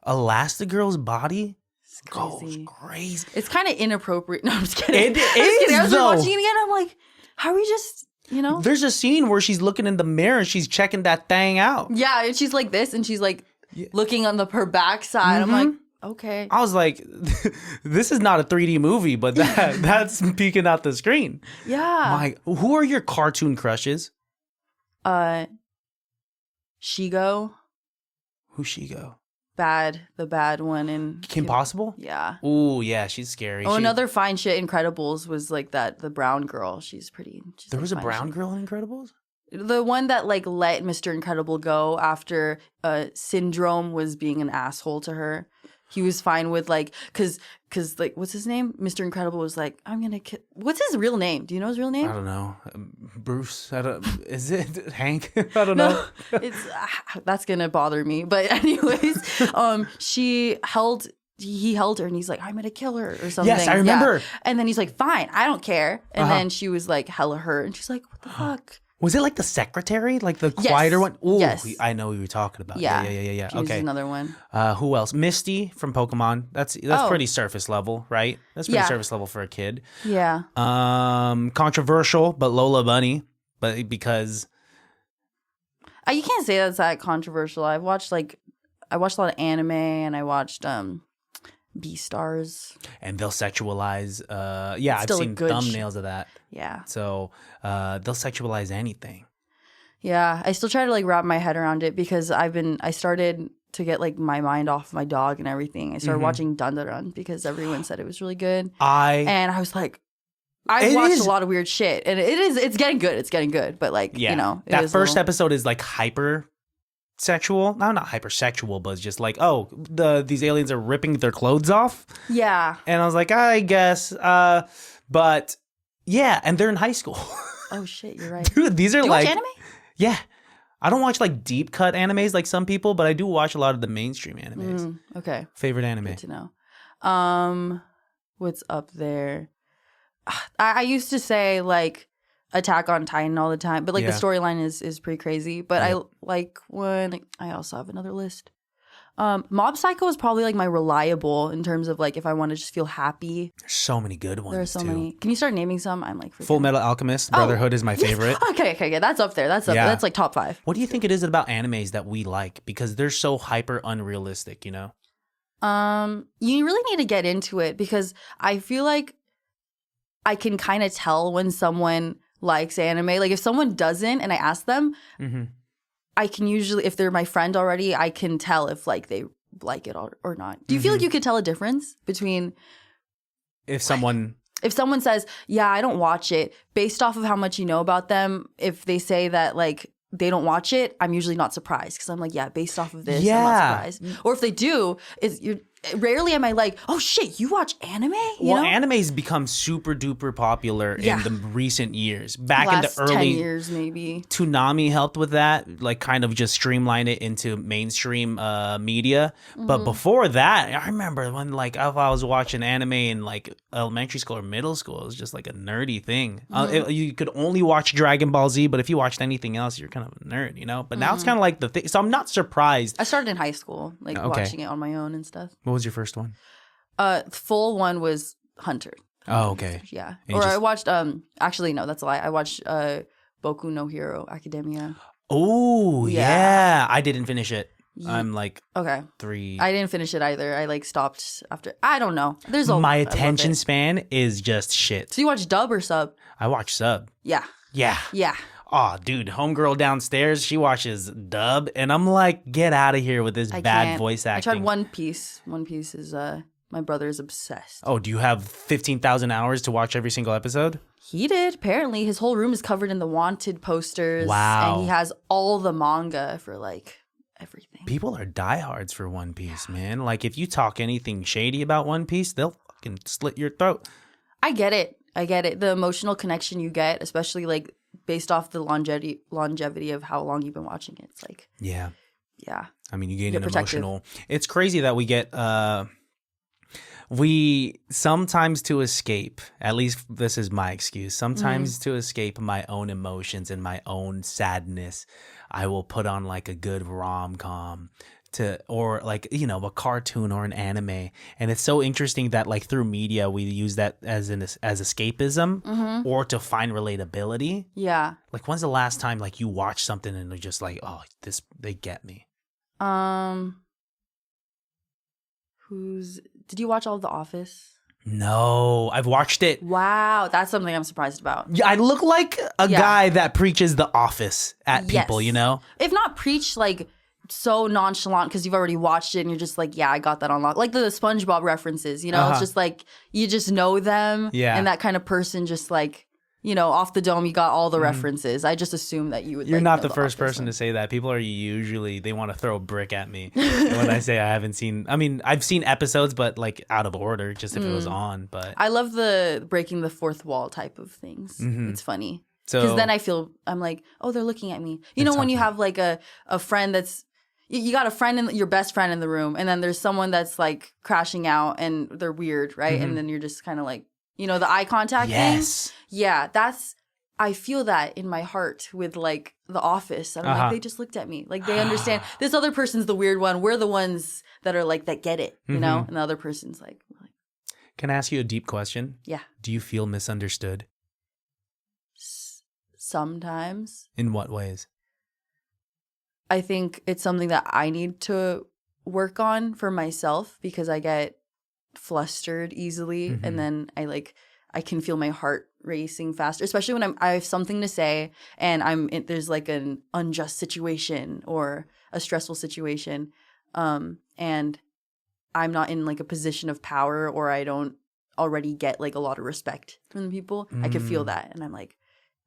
Elastigirl's body? It's crazy. Crazy. It's kind of inappropriate. No, I'm just kidding. It I'm just kidding. I was though. watching it again. I'm like, how are we just, There's a scene where she's looking in the mirror and she's checking that thing out. Yeah, and she's like this, and she's like looking on her backside. I'm like, okay. I was like, this is not a 3D movie, but that's peeking out the screen. Yeah. Who are your cartoon crushes? Shigo. Who's Shigo? The bad one in Kim Possible? Yeah. Ooh, yeah, she's scary. Oh, another fine shit Incredibles was like the brown girl. She's pretty. There was a fine brown shit. girl in Incredibles? The one that like let Mr. Incredible go after Syndrome was being an asshole to her. He was fine with like, cause like, what's his name? Mr. Incredible was like, I'm gonna kill. What's his real name? Do you know his real name? I don't know. Bruce? Is it Hank? I don't know. It's that's gonna bother me. But anyways, he held her and he's like, I'm gonna kill her or something. Yes, I remember. Yeah. And then he's like, fine, I don't care. And then she was like hella hurt and she's like, what the fuck? Was it like the secretary? Like the quieter one? Ooh, Yes. I know who you're talking about. Yeah. Yeah. She was Okay. another one. Who else? Misty from Pokemon. That's pretty surface level, right? That's pretty surface level for a kid. Yeah. Controversial, but Lola Bunny. But because You can't say that's that controversial. I watched a lot of anime and I watched B-stars. And they'll sexualize. I've still a seen good thumbnails of that. Yeah. So they'll sexualize anything. Yeah. I still try to like wrap my head around it because I started to get like my mind off my dog and everything. I started watching Dun Dun Dun because everyone said it was really good. And I was like, I've watched a lot of weird shit, and it's getting good. It's getting good, but like, you know, that first episode is like hyper sexual. No, not hypersexual, but it's just like, oh, these aliens are ripping their clothes off. Yeah. And I was like, I guess, but yeah, and they're in high school. Oh shit, you're right. Dude, these are Do you like watch anime? Yeah. I don't watch like deep cut animes like some people, but I do watch a lot of the mainstream animes. Okay. Favorite anime? Good to know. What's up there? I used to say like Attack on Titan all the time, but like the storyline is pretty crazy. But I like when I also have another list. Mob Psycho is probably like my reliable in terms of like if I want to just feel happy. There's so many good ones. There are so many. Can you start naming some? I'm like Full Metal Alchemist Brotherhood is my favorite. Okay, that's up there. That's like top 5. What do you think it is about animes that we like? Because they're so hyper unrealistic, you know? You really need to get into it because I feel like I can kind of tell when someone likes anime. Like if someone doesn't and I ask them, I can usually, if they're my friend already, I can tell if like they like it or not. Do you feel like you could tell a difference between if someone says, yeah, I don't watch it, based off of how much you know about them? If they say that like they don't watch it, I'm usually not surprised because I'm like, yeah, based off of this, I'm not surprised. Or if they do, rarely am I like, oh shit, you watch anime? You know? Anime's become super duper popular in the recent years. Back in the early 10 years, maybe. Toonami helped with that, like kind of just streamline it into mainstream media. But before that, I remember when like if I was watching anime in like elementary school or middle school, it was just like a nerdy thing. You could only watch Dragon Ball Z, but if you watched anything else, you're kind of a nerd, you know? But now it's kind of like the thing. So I'm not surprised. I started in high school, like watching it on my own and stuff. What was your first one? Full one was Hunter. Oh, okay. Yeah. And or I watched actually no, that's a lie. I watched Boku no Hero Academia. Oh, yeah. I didn't finish it. I'm like 3. I didn't finish it either. I like stopped after. I don't know. My attention span is just shit. So you watch dub or sub? I watch sub. Yeah. Yeah. Oh, dude, homegirl downstairs, she watches dub, and I'm like, get out of here with this bad voice acting. I tried One Piece. One Piece is, my brother is obsessed. Oh, do you have 15,000 hours to watch every single episode? He did, apparently. His whole room is covered in the Wanted posters. Wow. And he has all the manga for, like, everything. People are diehards for One Piece, man. Like, if you talk anything shady about One Piece, they'll fucking slit your throat. I get it. The emotional connection you get, especially, like, based off the longevity of how long you've been watching it. It's like, yeah. I mean, you get an protective. emotional. It's crazy that we get we sometimes to escape. At least this is my excuse. Sometimes to escape my own emotions and my own sadness, I will put on like a good rom-com or like, you know, a cartoon or an anime. And it's so interesting that like through media we use that as escapism or to find relatability. Yeah. Like when's the last time like you watched something and they're just like, oh, they get me? Did you watch all of The Office? No, I've watched it. Wow, that's something I'm surprised about. Yeah, I look like a guy that preaches The Office at people, you know? If not preach like so nonchalant because you've already watched it and you're just like, yeah, I got that on lock. Like the SpongeBob references, you know? It's just like, you just know them. Yeah. And that kind of person just like, you know, off the dome, you got all the references. I just assume that you would. You're not the first person to say that. People are usually, they want to throw a brick at me when I say I haven't seen. I mean, I've seen episodes, but like out of order, just if it was on. But I love the breaking the fourth wall type of things. It's funny. So because then I'm like, oh, they're looking at me. You know, when you have like a friend that's, you got a friend, your best friend in the room, and then there's someone that's like crashing out and they're weird, right? And then you're just kind of like, you know, the eye contact thing. Yeah, I feel that in my heart with like The Office. I'm like, they just looked at me. Like they understand. This other person's the weird one. We're the ones that are like, that get it, you know? And the other person's like. Can I ask you a deep question? Yeah. Do you feel misunderstood? Sometimes. In what ways? I think it's something that I need to work on for myself because I get flustered easily, and then I can feel my heart racing faster, especially when I have something to say and there's like an unjust situation or a stressful situation, and I'm not in like a position of power, or I don't already get like a lot of respect from the people. I could feel that, and I'm like,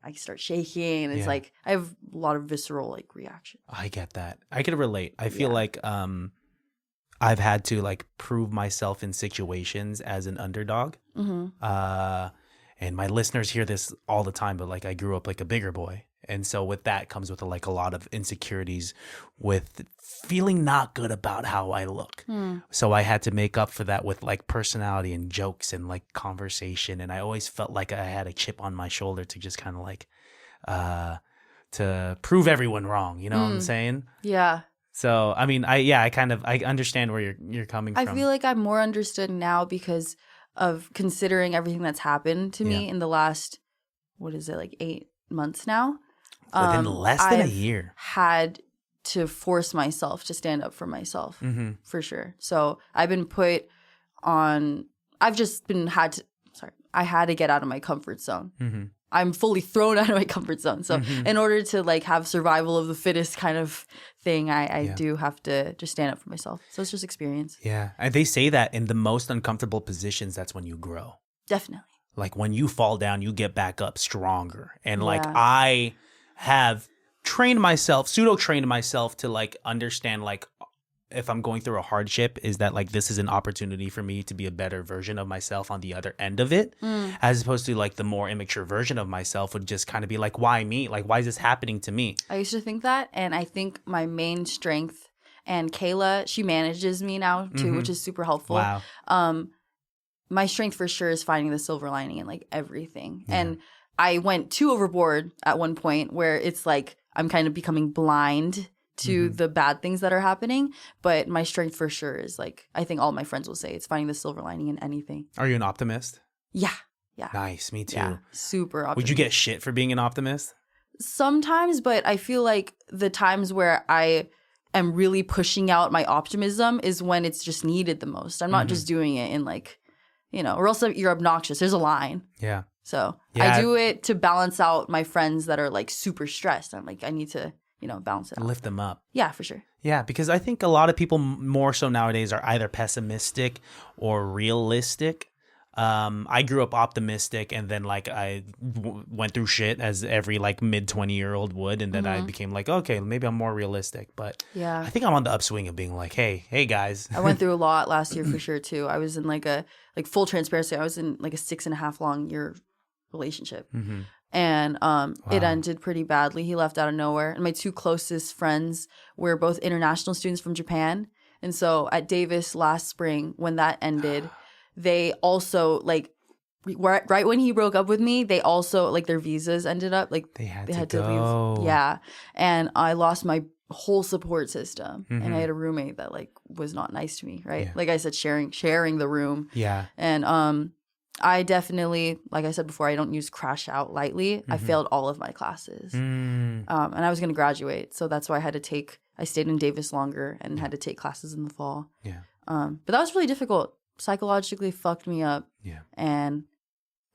I start shaking, and it's like I have a lot of visceral like reaction. I get that. I could relate. I feel like I've had to like prove myself in situations as an underdog. And my listeners hear this all the time, but like I grew up like a bigger boy. And so with that comes with like a lot of insecurities with feeling not good about how I look. So I had to make up for that with like personality and jokes and like conversation. And I always felt like I had a chip on my shoulder to just kind of like to prove everyone wrong. You know what I'm saying? Yeah. So I mean, I understand where you're coming from. I feel like I'm more understood now because of considering everything that's happened to me in the last, what is it, like 8 months now? Within less than a I've year. Had to force myself to stand up for myself, for sure. So I've been put on, I had to get out of my comfort zone. I'm fully thrown out of my comfort zone. So in order to like have survival of the fittest kind of thing, I do have to just stand up for myself. So it's just experience. Yeah. And they say that in the most uncomfortable positions, that's when you grow. Definitely. Like when you fall down, you get back up stronger. And like I have pseudo-trained myself to like understand like if I'm going through a hardship, is that like this is an opportunity for me to be a better version of myself on the other end of it, as opposed to like the more immature version of myself would just kind of be like, why me? Like, why is this happening to me? I used to think that, and I think my main strength, and Kayla, she manages me now too, which is super helpful. Wow. My strength for sure is finding the silver lining in like everything. And I went too overboard at one point where it's like I'm kind of becoming blind to the bad things that are happening. But my strength for sure is like, I think all my friends will say, it's finding the silver lining in anything. Are you an optimist? Yeah. Nice. Me too. Yeah. Super optimistic. Would you get shit for being an optimist? Sometimes, but I feel like the times where I am really pushing out my optimism is when it's just needed the most. I'm not just doing it in like, or else you're obnoxious. There's a line. Yeah. So I do it to balance out my friends that are like super stressed. I'm like, I need to, balance it out. Lift them up. Yeah, for sure. Yeah, because I think a lot of people more so nowadays are either pessimistic or realistic. I grew up optimistic, and then like I went through shit as every like mid 20-year-old would, and then I became like, okay, maybe I'm more realistic. But I think I'm on the upswing of being like, hey guys. I went through a lot last year for sure too. I was in like full transparency. I was in like a 6.5 year relationship. And it ended pretty badly. He left out of nowhere. And my 2 closest friends were both international students from Japan. And so at Davis last spring, when that ended, they also like right when he broke up with me, they also like their visas ended up like they had to go. leave. Yeah. And I lost my whole support system. And I had a roommate that like was not nice to me, right? Like I said, sharing the room. Yeah. And I definitely, like I said before, I don't use crash out lightly. I failed all of my classes. And I was going to graduate. So that's why I stayed in Davis longer and had to take classes in the fall. Yeah. But that was really difficult. Psychologically fucked me up. Yeah. And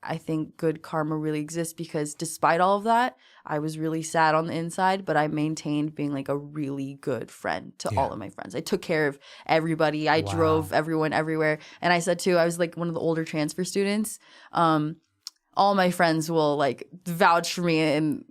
I think good karma really exists because despite all of that, I was really sad on the inside, but I maintained being like a really good friend to all of my friends. I took care of everybody. I drove everyone everywhere. And I said too, I was like one of the older transfer students. All my friends will like vouch for me. And,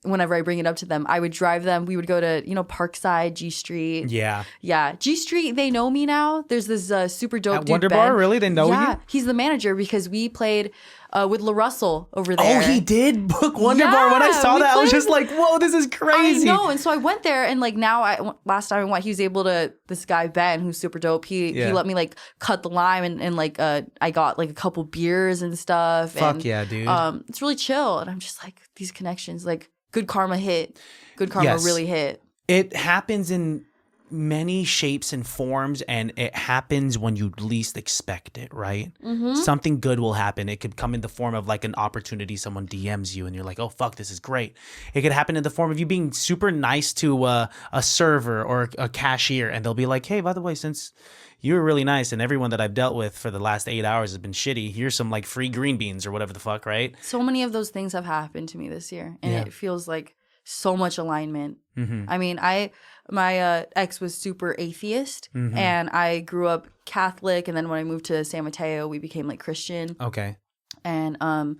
whenever I bring it up to them, I would drive them. We would go to, Parkside, G Street. Yeah. Yeah. G Street, they know me now. There's this super dope At dude, Wonder Ben. Bar, really? They know you? Yeah. He's the manager because we played with LaRussell over there. Oh, he did book Wonder Bar. When I saw that, I was just like, whoa, this is crazy. I know. And so I went there and like now last time I went, he was able to, this guy, Ben, who's super dope. He let me like cut the lime and like I got like a couple beers and stuff. Fuck yeah, dude. It's really chill. And I'm just like, these connections, like, good karma hit. Good karma really hit. It happens in many shapes and forms, and it happens when you least expect it, right? Something good will happen. It could come in the form of like an opportunity. Someone DMs you and you're like, oh, fuck, this is great. It could happen in the form of you being super nice to a server or a cashier, and they'll be like, hey, by the way, since you were really nice and everyone that I've dealt with for the last 8 hours has been shitty, here's some like free green beans or whatever the fuck, right? So many of those things have happened to me this year, and it feels like so much alignment. I mean, my ex was super atheist, and I grew up Catholic, and then when I moved to San Mateo, we became like Christian. Okay. And the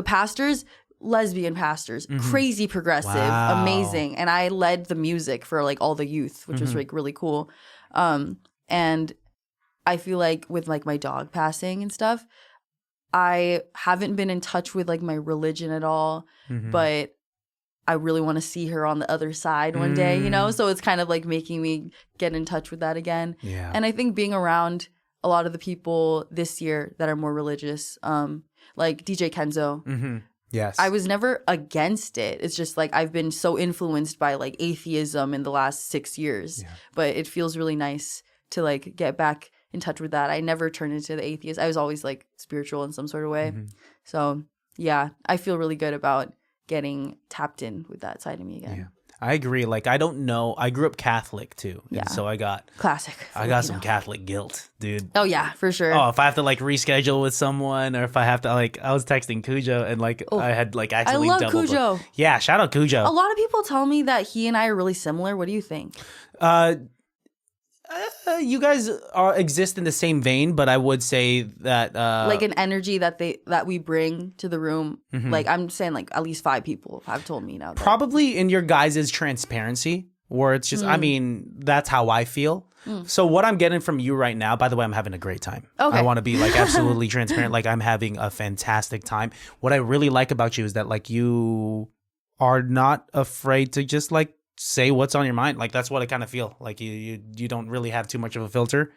pastors, lesbian pastors, crazy progressive, amazing, and I led the music for like all the youth, which was like really cool. And I feel like with like my dog passing and stuff, I haven't been in touch with like my religion at all, but I really want to see her on the other side one day, you know? So it's kind of like making me get in touch with that again. Yeah. And I think being around a lot of the people this year that are more religious, like DJ Kenzo, Yes. I was never against it. It's just like I've been so influenced by like atheism in the last 6 years. Yeah. But it feels really nice to like get back in touch with that. I never turned into the atheist. I was always like spiritual in some sort of way. So yeah, I feel really good about getting tapped in with that side of me again. Yeah. I agree. Like, I don't know. I grew up Catholic too. Yeah. And so I got Classic. I got some Catholic guilt, dude. Oh yeah, for sure. Oh, if I have to like reschedule with someone, or if I have to like, I was texting Cujo and like I had like accidentally love double Cujo. booked. Yeah, shout out Cujo. A lot of people tell me that he and I are really similar. What do you think? You guys exist in the same vein, but I would say that like an energy that we bring to the room. Like I'm saying, like at least 5 people have told me now. That. Probably in your guys' transparency, where it's just, I mean, that's how I feel. So what I'm getting from you right now, by the way, I'm having a great time. Okay. I want to be like absolutely transparent. Like I'm having a fantastic time. What I really like about you is that like you are not afraid to just like say what's on your mind. Like that's what I kind of feel. Like you don't really have too much of a filter.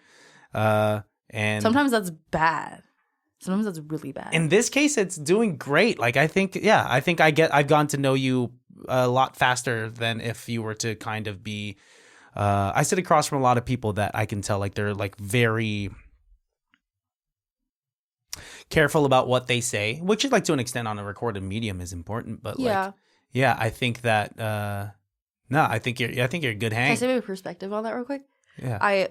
And sometimes that's bad. Sometimes that's really bad. In this case, it's doing great. Like I think I've gotten to know you a lot faster than if you were to kind of be. I sit across from a lot of people that I can tell like they're like very careful about what they say, which is like to an extent on a recorded medium is important. But like, yeah, I think that. No, I think you're a good hang. Can I say my perspective on that real quick? Yeah.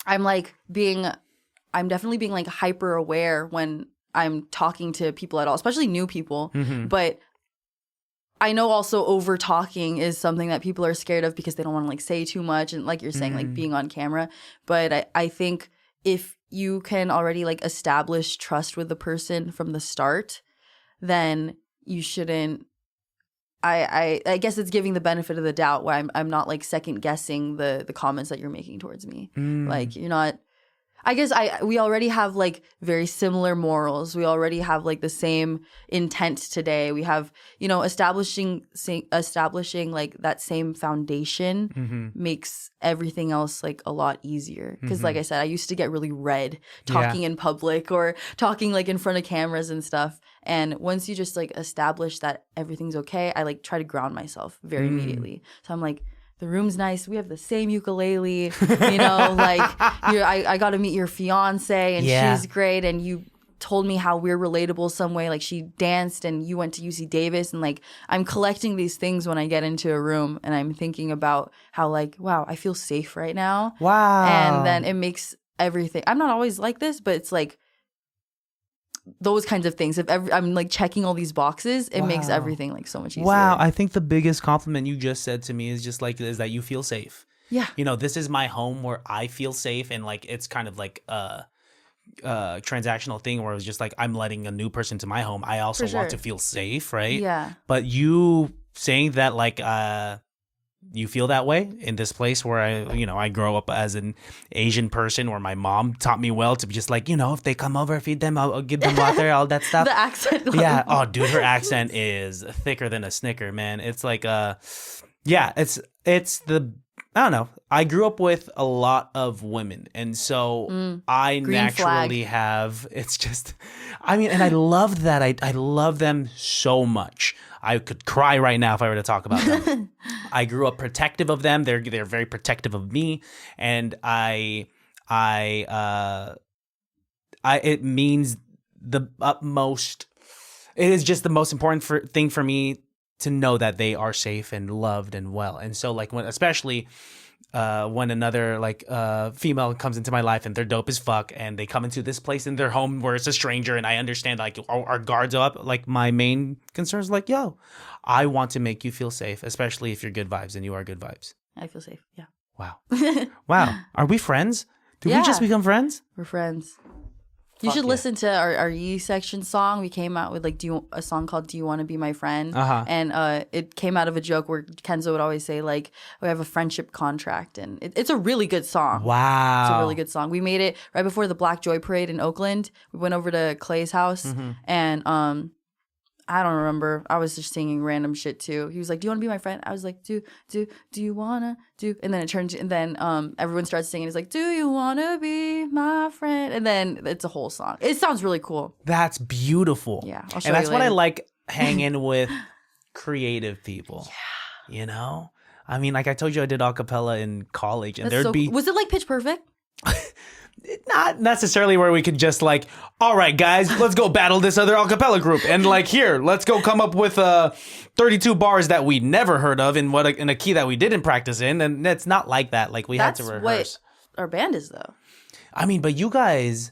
I'm definitely being like hyper aware when I'm talking to people at all, especially new people. But I know also over talking is something that people are scared of because they don't want to like say too much, and like you're saying, like being on camera. But I think if you can already like establish trust with the person from the start, then you shouldn't. I guess it's giving the benefit of the doubt where I'm not like second guessing the comments that you're making towards me. Like you're not. I guess we already have like very similar morals. We already have like the same intent today. We have, you know, establishing like that same foundation makes everything else like a lot easier. Because like I said, I used to get really red talking in public or talking like in front of cameras and stuff. And once you just like establish that everything's okay, I like try to ground myself very immediately. So I'm like, the room's nice. We have the same ukulele. You know, like I got to meet your fiance, and she's great. And you told me how we're relatable some way. Like she danced, and you went to UC Davis, and like I'm collecting these things when I get into a room, and I'm thinking about how like, wow, I feel safe right now. Wow. And then it makes everything. I'm not always like this, but it's like those kinds of things. If I'm like checking all these boxes, it makes everything like so much easier. Wow, I think the biggest compliment you just said to me is just like is that you feel safe. Yeah. You know, this is my home where I feel safe, and like it's kind of like transactional thing where it was just like I'm letting a new person to my home. I also want to feel safe, right? Yeah. But you saying that like you feel that way in this place where I grow up as an Asian person where my mom taught me well to be just like, you know, if they come over, feed them, I'll give them water, all that stuff. The accent. Yeah. Oh, dude, her accent is thicker than a Snicker, man. It's like, it's the I don't know. I grew up with a lot of women, and so I Green naturally flag. have. It's just, I mean, and I love that. I love them so much. I could cry right now if I were to talk about them. I grew up protective of them. They're very protective of me, and it means the utmost. It is just the most important thing for me to know that they are safe and loved and well. And so like especially when another like female comes into my life and they're dope as fuck and they come into this place in their home where it's a stranger, and I understand like our guards are up, like my main concern is like, yo, I want to make you feel safe, especially if you're good vibes, and you are good vibes. I feel safe. Yeah. Wow. Wow. Are we friends? Did we Yeah. just become friends? We're friends. You Fuck should yeah. listen to our Yee Section song. We came out with like a song called "Do You Want to Be My Friend?" And it came out of a joke where Kenzo would always say like, "We have a friendship contract," and it's a really good song. Wow. It's a really good song. We made it right before the Black Joy Parade in Oakland. We went over to Clay's house, and I don't remember. I was just singing random shit too. He was like, "Do you want to be my friend?" I was like, "Do you wanna do?" And then it turned to, and then everyone starts singing. It's like, "Do you wanna be my friend?" And then it's a whole song. It sounds really cool. That's beautiful. Yeah, I'll show and that's you what I later. like hanging with creative people. Yeah. You know? I mean, like I told you, I did a cappella in college, and there'd be Was it like Pitch Perfect? not necessarily where we could just like, all right, guys, let's go battle this other a cappella group, and like here, let's go come up with 32 bars that we never heard of in in a key that we didn't practice in, and it's not like that. Like we had to rehearse. What our band is though. I mean, but you guys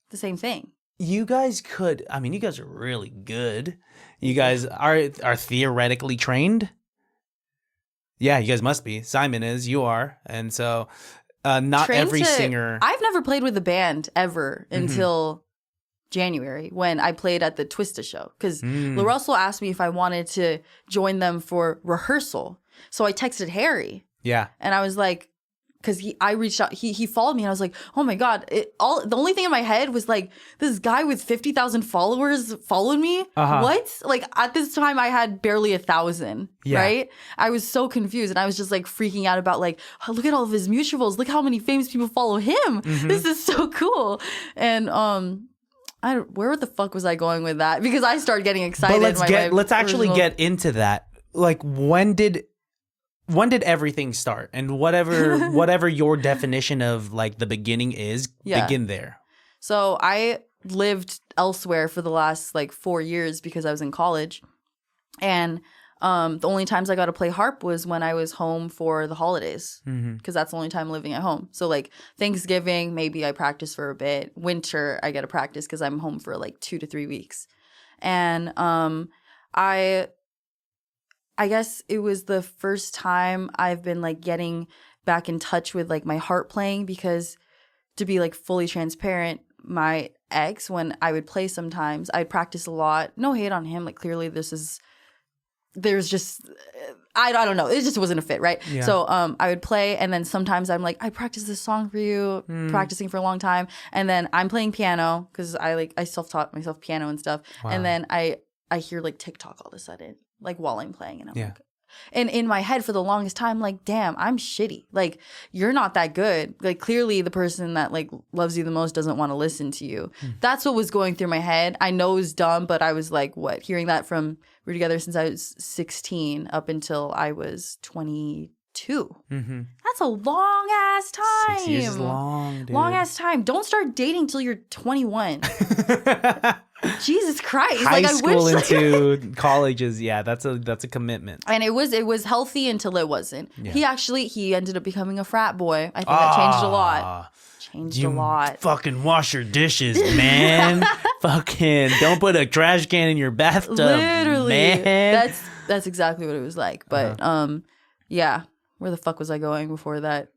The same thing. could. I mean, you guys are really good. You guys are theoretically trained. Yeah, you guys must be. Simon is. You are, and so. Not Trained every to- singer. I've never played with a band ever until January when I played at the Twista show. Because LaRussell asked me if I wanted to join them for rehearsal. So I texted Harry Yeah. and I was like, because I reached out, he followed me and I was like, oh my God. The only thing in my head was like, this guy with 50,000 followers followed me? What? Like at this time I had barely 1,000, right? I was so confused and I was just like freaking out about like, oh, look at all of his mutuals. Look how many famous people follow him. This is so cool. And where the fuck was I going with that? Because I started getting excited. But let's actually get into that. Like when did everything start? And whatever your definition of like the beginning is, begin there. So I lived elsewhere for the last like 4 years because I was in college. And the only times I got to play harp was when I was home for the holidays because that's the only time living at home. So like Thanksgiving, maybe I practice for a bit. Winter, I get to practice because I'm home for like 2 to 3 weeks. And I guess it was the first time I've been like getting back in touch with like my harp playing because to be like fully transparent, my ex, when I would play sometimes, I'd practice a lot. No hate on him. Like clearly there's just, I don't know. It just wasn't a fit, right? Yeah. So I would play and then sometimes I'm like, I practiced this song for you, practicing for a long time. And then I'm playing piano because I self-taught myself piano and stuff. Wow. And then I hear like TikTok all of a sudden. Like while I'm playing and I'm like, and in my head for the longest time, like, damn, I'm shitty. Like, you're not that good. Like, clearly the person that like loves you the most doesn't want to listen to you. That's what was going through my head. I know it was dumb, but I was like, what? Hearing that from, we were together since I was 16 up until I was 22. That's a long ass time. 6 years is long, dude. Long ass time. Don't start dating till you're 21. Jesus Christ! High like school I wish, into college is that's a commitment. And it was healthy until it wasn't. Yeah. He ended up becoming a frat boy. I think that changed a lot. Fucking wash your dishes, man. Fucking don't put a trash can in your bathtub. Literally, man. that's exactly what it was like. But yeah, where the fuck was I going before that?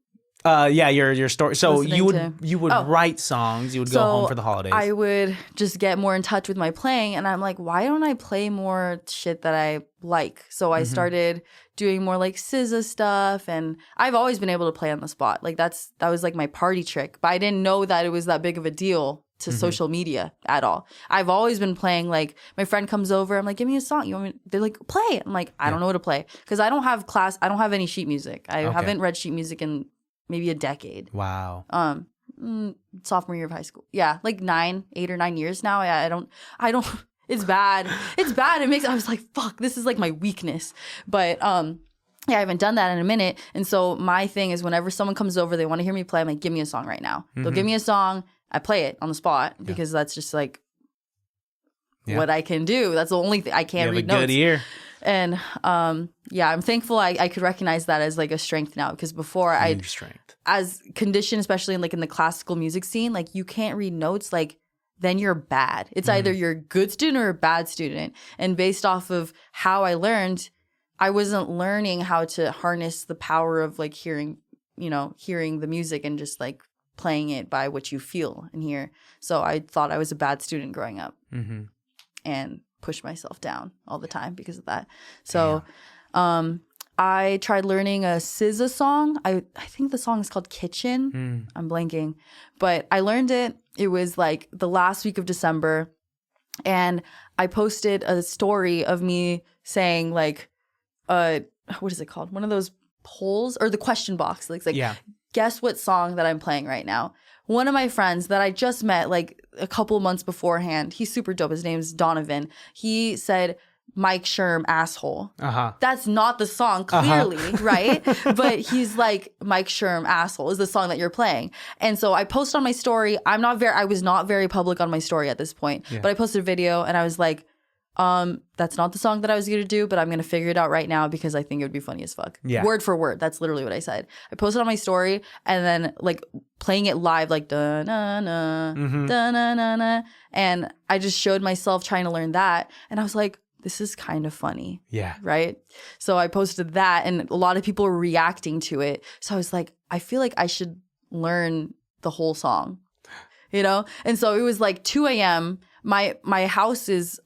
Your story. So Listening you would write songs. You would go home for the holidays. I would just get more in touch with my playing, and I'm like, why don't I play more shit that I like? So I started doing more like SZA stuff, and I've always been able to play on the spot. Like that was like my party trick, but I didn't know that it was that big of a deal to social media at all. I've always been playing, like, my friend comes over, I'm like, give me a song. You want me? They're like, play it. I'm like, I don't know what to play because I don't have any sheet music. I haven't read sheet music in maybe a decade. Wow. Sophomore year of high school. Yeah, like 8 or 9 years now. I don't. It's bad. It's bad. I was like, fuck, this is like my weakness. But yeah, I haven't done that in a minute. And so my thing is whenever someone comes over, they want to hear me play, I'm like, give me a song right now. They'll give me a song. I play it on the spot because that's just like what I can do. That's the only thing. I can't read notes. Good ear. And yeah, I'm thankful I could recognize that as like a strength now because before as conditioned, especially in the classical music scene, like you can't read notes, like then you're bad. It's either you're a good student or a bad student. And based off of how I learned, I wasn't learning how to harness the power of like hearing the music and just like playing it by what you feel and hear. So I thought I was a bad student growing up and pushed myself down all the time because of that. So I tried learning a SZA song. I think the song is called Kitchen. I'm blanking. But I learned it. It was like the last week of December. And I posted a story of me saying like, what is it called? One of those polls or the question box. Like guess what song that I'm playing right now. One of my friends that I just met like a couple months beforehand, he's super dope. His name's Donovan. He said, Mike Sherm, Asshole. That's not the song, clearly, right? But he's like, Mike Sherm, Asshole is the song that you're playing. And so I posted on my story. I was not very public on my story at this point, but I posted a video and I was like, that's not the song that I was going to do, but I'm going to figure it out right now because I think it would be funny as fuck. Yeah. Word for word. That's literally what I said. I posted on my story and then like playing it live, like da-na-na, da-na-na-na. And I just showed myself trying to learn that. And I was like, this is kind of funny. Yeah. Right? So I posted that and a lot of people were reacting to it. So I was like, I feel like I should learn the whole song, And so it was like 2 a.m. My house is,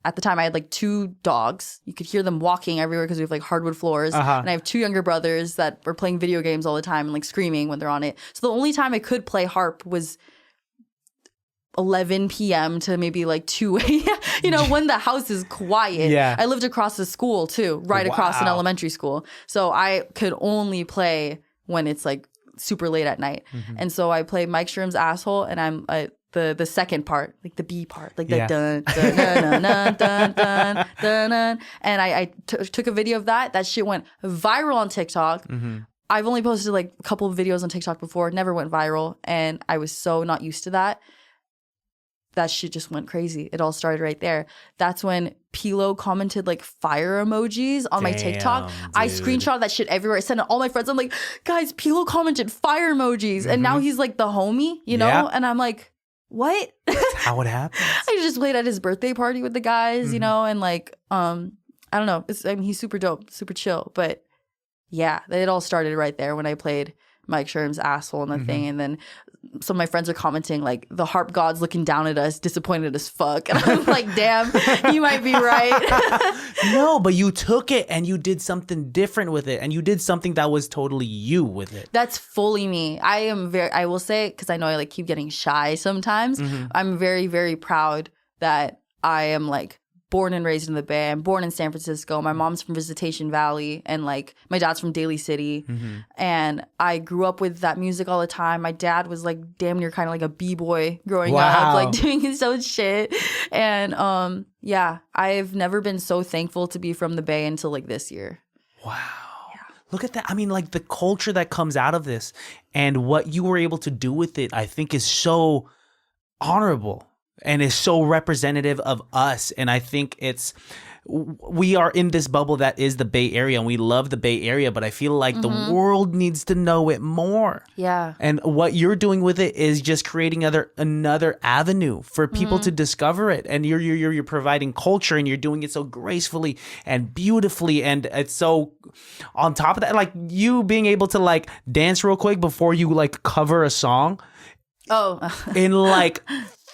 at the time, I had like 2 dogs. You could hear them walking everywhere because we have like hardwood floors. And I have 2 younger brothers that were playing video games all the time and like screaming when they're on it. So the only time I could play harp was 11 p.m. to maybe like 2 a.m., when the house is quiet. Yeah. I lived across the school too, right across an elementary school. So I could only play when it's like super late at night. And so I played Mike Sherm's Asshole and I'm the second part, like the B part, like the dun, dun, dun, dun, dun, dun, dun, dun. And I took a video of that. That shit went viral on TikTok. I've only posted like a couple of videos on TikTok before, never went viral. And I was so not used to that. That shit just went crazy. It all started right there. That's when Pilo commented like fire emojis on my TikTok. Dude. I screenshot that shit everywhere. I sent it to all my friends. I'm like, guys, Pilo commented fire emojis. And now he's like the homie, And I'm like, what? That's how it happens. I just played at his birthday party with the guys, and like, I don't know. He's super dope, super chill. But yeah, it all started right there when I played Mike Sherm's Asshole and the thing. And then some of my friends are commenting like the harp god's looking down at us, disappointed as fuck. And I'm like, damn, you might be right. No, but you took it and you did something different with it. And you did something that was totally you with it. That's fully me. I will say, because I know I like keep getting shy sometimes. I'm very, very proud that I am like born and raised in the Bay. I'm born in San Francisco. My mom's from Visitation Valley and like my dad's from Daly City. And I grew up with that music all the time. My dad was like damn near kind of like a b-boy growing up, like doing his own shit. And yeah, I've never been so thankful to be from the Bay until like this year. Wow. Look at that. I mean, like the culture that comes out of this and what you were able to do with it, I think is so honorable. And is so representative of us. And I think we are in this bubble that is the Bay Area and we love the Bay Area, but I feel like the world needs to know it more. Yeah. And what you're doing with it is just creating another avenue for people to discover it. And you're providing culture and you're doing it so gracefully and beautifully. And it's so on top of that, like you being able to like dance real quick before you like cover a song. In like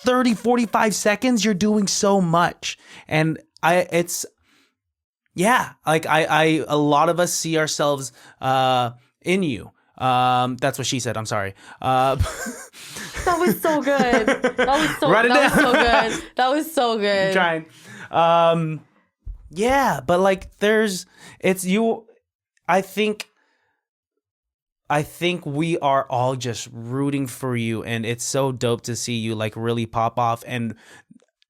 30, 45 seconds, you're doing so much. And a lot of us see ourselves in you. That's what she said. I'm sorry. That was so good. That was so. Write it that was down. so good. That was so good. Trying. Yeah, but like it's you. I think we are all just rooting for you, and it's so dope to see you like really pop off. And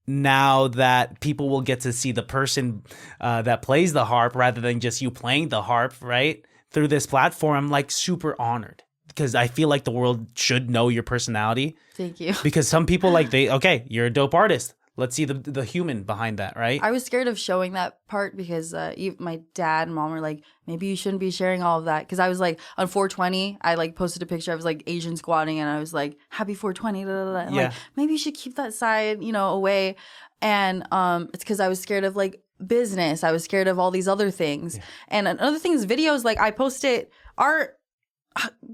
now that people will get to see the person that plays the harp rather than just you playing the harp, right? Through this platform, I'm like super honored because I feel like the world should know your personality. Thank you. Because some people like you're a dope artist. Let's see the human behind that, right? I was scared of showing that part because my dad and mom were like, maybe you shouldn't be sharing all of that. Because I was like, on 420, I like posted a picture. I was like Asian squatting and I was like, happy 420. Blah, blah, blah. And, like, maybe you should keep that side, away. And it's because I was scared of like business. I was scared of all these other things. Yeah. And another thing is videos, like I posted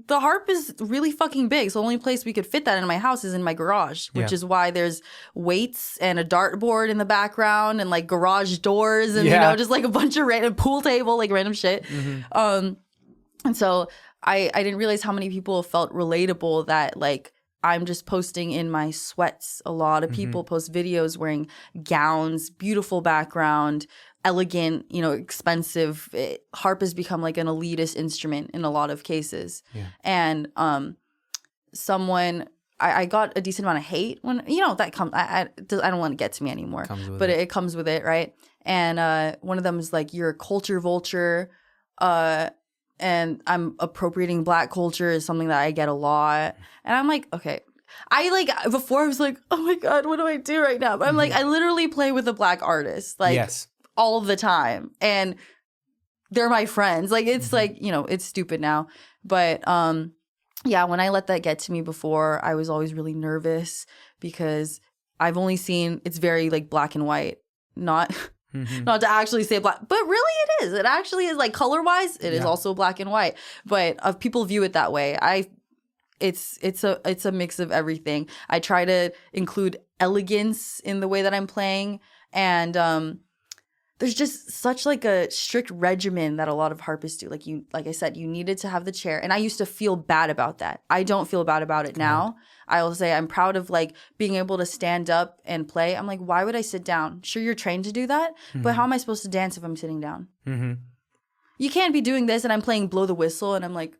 the harp is really fucking big. So the only place we could fit that in my house is in my garage, which is why there's weights and a dartboard in the background and like garage doors and, just like a bunch of random pool table, like random shit. Mm-hmm. And so I didn't realize how many people felt relatable that like I'm just posting in my sweats. A lot of people post videos wearing gowns, beautiful background, elegant, expensive. Harp has become like an elitist instrument in a lot of cases. Yeah. And I got a decent amount of hate when, that comes, I don't want to get to me anymore, but it comes with it, right? And one of them is like, you're a culture vulture, and I'm appropriating Black culture is something that I get a lot. And I'm like, okay. Before I was like, oh my God, what do I do right now? But I'm like, I literally play with a Black artist. Like, yes. All the time, and they're my friends. Like it's like it's stupid now, but yeah. When I let that get to me before, I was always really nervous because I've only seen it's very like black and white, not to actually say black, but really it is. It actually is like color wise, it is also black and white. But people view it that way. It's a mix of everything. I try to include elegance in the way that I'm playing, and there's just such like a strict regimen that a lot of harpists do. Like I said, you needed to have the chair. And I used to feel bad about that. I don't feel bad about it now. I will say I'm proud of like being able to stand up and play. I'm like, why would I sit down? Sure, you're trained to do that. But how am I supposed to dance if I'm sitting down? Mm-hmm. You can't be doing this and I'm playing blow the whistle and I'm like,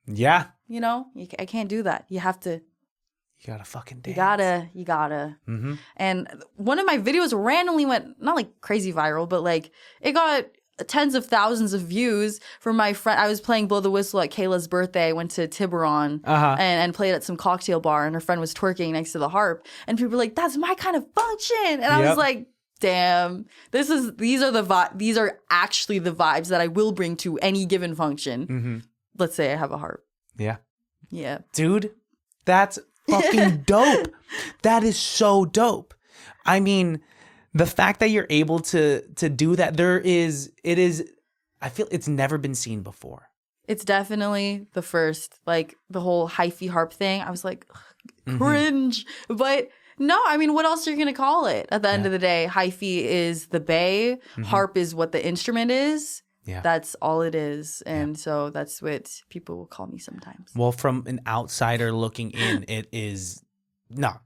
yeah, I can't do that. You have to. You gotta fucking dance. You gotta. Mm-hmm. And one of my videos randomly went, not like crazy viral, but like it got tens of thousands of views from my friend. I was playing Blow the Whistle at Kayla's birthday. I went to Tiburon and played at some cocktail bar, and her friend was twerking next to the harp. And people were like, that's my kind of function. And I was like, damn, these are actually the vibes that I will bring to any given function. Mm-hmm. Let's say I have a harp. Yeah. Yeah. Dude, that's fucking dope. That is so dope. I mean, the fact that you're able to do that, I feel it's never been seen before. It's definitely the first, like the whole hyphy harp thing. I was like, cringe. But no, I mean, what else are you going to call it? At the end of the day, hyphy is the bay. Harp is what the instrument is. Yeah. That's all it is. And so that's what people will call me sometimes. Well, from an outsider looking in,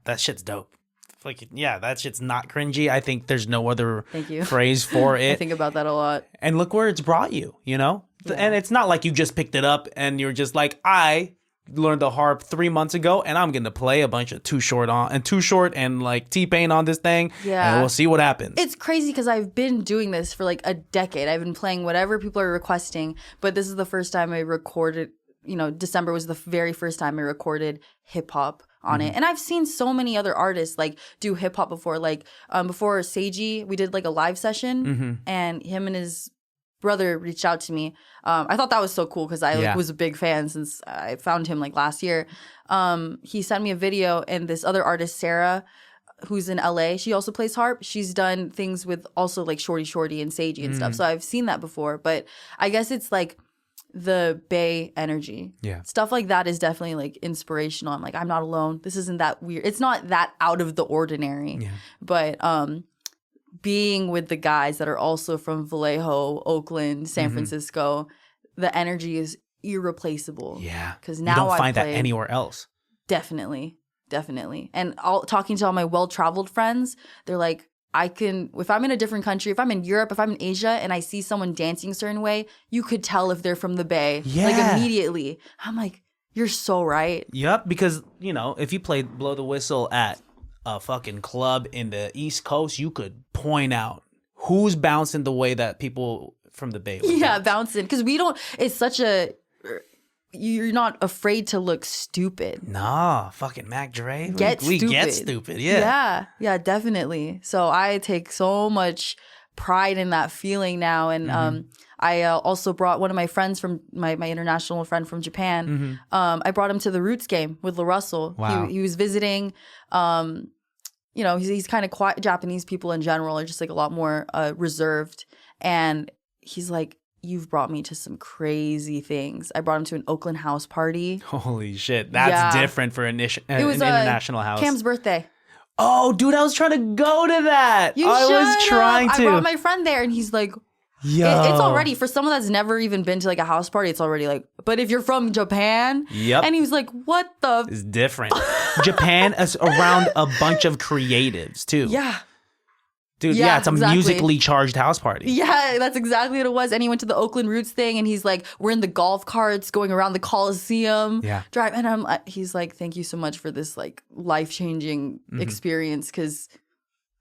that shit's dope. Like, yeah, that shit's not cringy. I think there's no other phrase for it. I think about that a lot. And look where it's brought you, Yeah. And it's not like you just picked it up and you're just like, I learned the harp 3 months ago and I'm going to play a bunch of too short and like T-Pain on this thing. Yeah. And we'll see what happens. It's crazy because I've been doing this for like a decade. I've been playing whatever people are requesting, but this is the first time I recorded, December was the very first time I recorded hip hop on it. And I've seen so many other artists like do hip hop before. Like before Seiji, we did like a live session and him and his brother reached out to me. I thought that was so cool because I was a big fan since I found him like last year. He sent me a video, and this other artist, Sarah, who's in LA, she also plays harp. She's done things with also like Shorty and Seiji and stuff. So I've seen that before, but I guess it's like the Bay energy. Yeah. Stuff like that is definitely like inspirational. I'm like, I'm not alone. This isn't that weird. It's not that out of the ordinary. Yeah. But being with the guys that are also from Vallejo, Oakland, San Francisco, the energy is irreplaceable. Yeah. Because You now don't I find that play- anywhere else. Definitely. And talking to all my well-traveled friends, they're like, if I'm in a different country, if I'm in Europe, if I'm in Asia, and I see someone dancing a certain way, you could tell if they're from the Bay. Yeah. Like immediately. I'm like, you're so right. Yep, because, you know, if you played Blow the Whistle at a fucking club in the East Coast, you could point out who's bouncing the way that people from the Bay would Yeah, bounce. bouncing. Because it's such a, you're not afraid to look stupid. Nah, fucking Mac Dre. We get stupid, yeah. Yeah, definitely. So I take so much pride in that feeling now. And I also brought one of my friends from my international friend from Japan. I brought him to the Roots game with La Russell. Wow. He was visiting. You know, he's kind of quiet. Japanese people in general are just like a lot more reserved. And he's like, you've brought me to some crazy things. I brought him to an Oakland house party. Holy shit. That's Yeah. different for an It was an international house. Cam's birthday. Oh, dude, I was trying to go to that. You I was should've. trying to. I brought my friend there, and he's like, Yo. It's already, for someone that's never even been to like a house party, it's already like, but if you're from Japan, Yep. and he was like, what the? It's different. Japan is around a bunch of creatives, too. Yeah. Dude, Yeah, yeah, it's a exactly. musically charged house party. Yeah, that's exactly what it was. And he went to the Oakland Roots thing, and he's like, we're in the golf carts going around the Coliseum. Yeah. Drive, and he's like, thank you so much for this like life-changing experience, because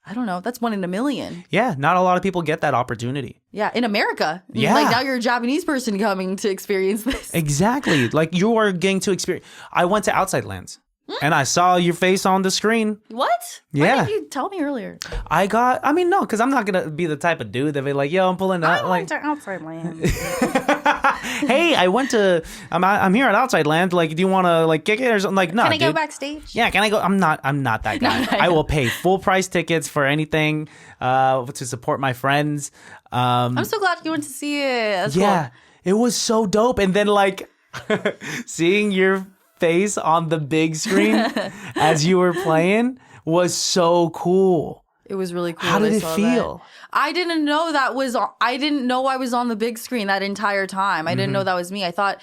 I don't know, that's 1 in a million. Yeah, not a lot of people get that opportunity. Yeah, in America. Yeah. Like now you're a Japanese person coming to experience this. Exactly. Like you are getting to experience. I went to Outside Lands and I saw your face on the screen. What? Yeah. Why didn't you tell me earlier? No, because I'm not going to be the type of dude that be like, yo, I'm pulling out. Like, to Outside Land. hey, I'm here at Outside Land. Like, do you want to like kick it or something? Like, no, Can I go dude. backstage? Yeah, can I go? I'm not that guy. I will pay full price tickets for anything to support my friends. I'm so glad you went to see it. That's Yeah, cool. it was so dope. And then like seeing your face on the big screen as you were playing was so cool. It was really cool. How when did I it saw feel? that. I didn't know I didn't know I was on the big screen that entire time. I didn't know that was me. I thought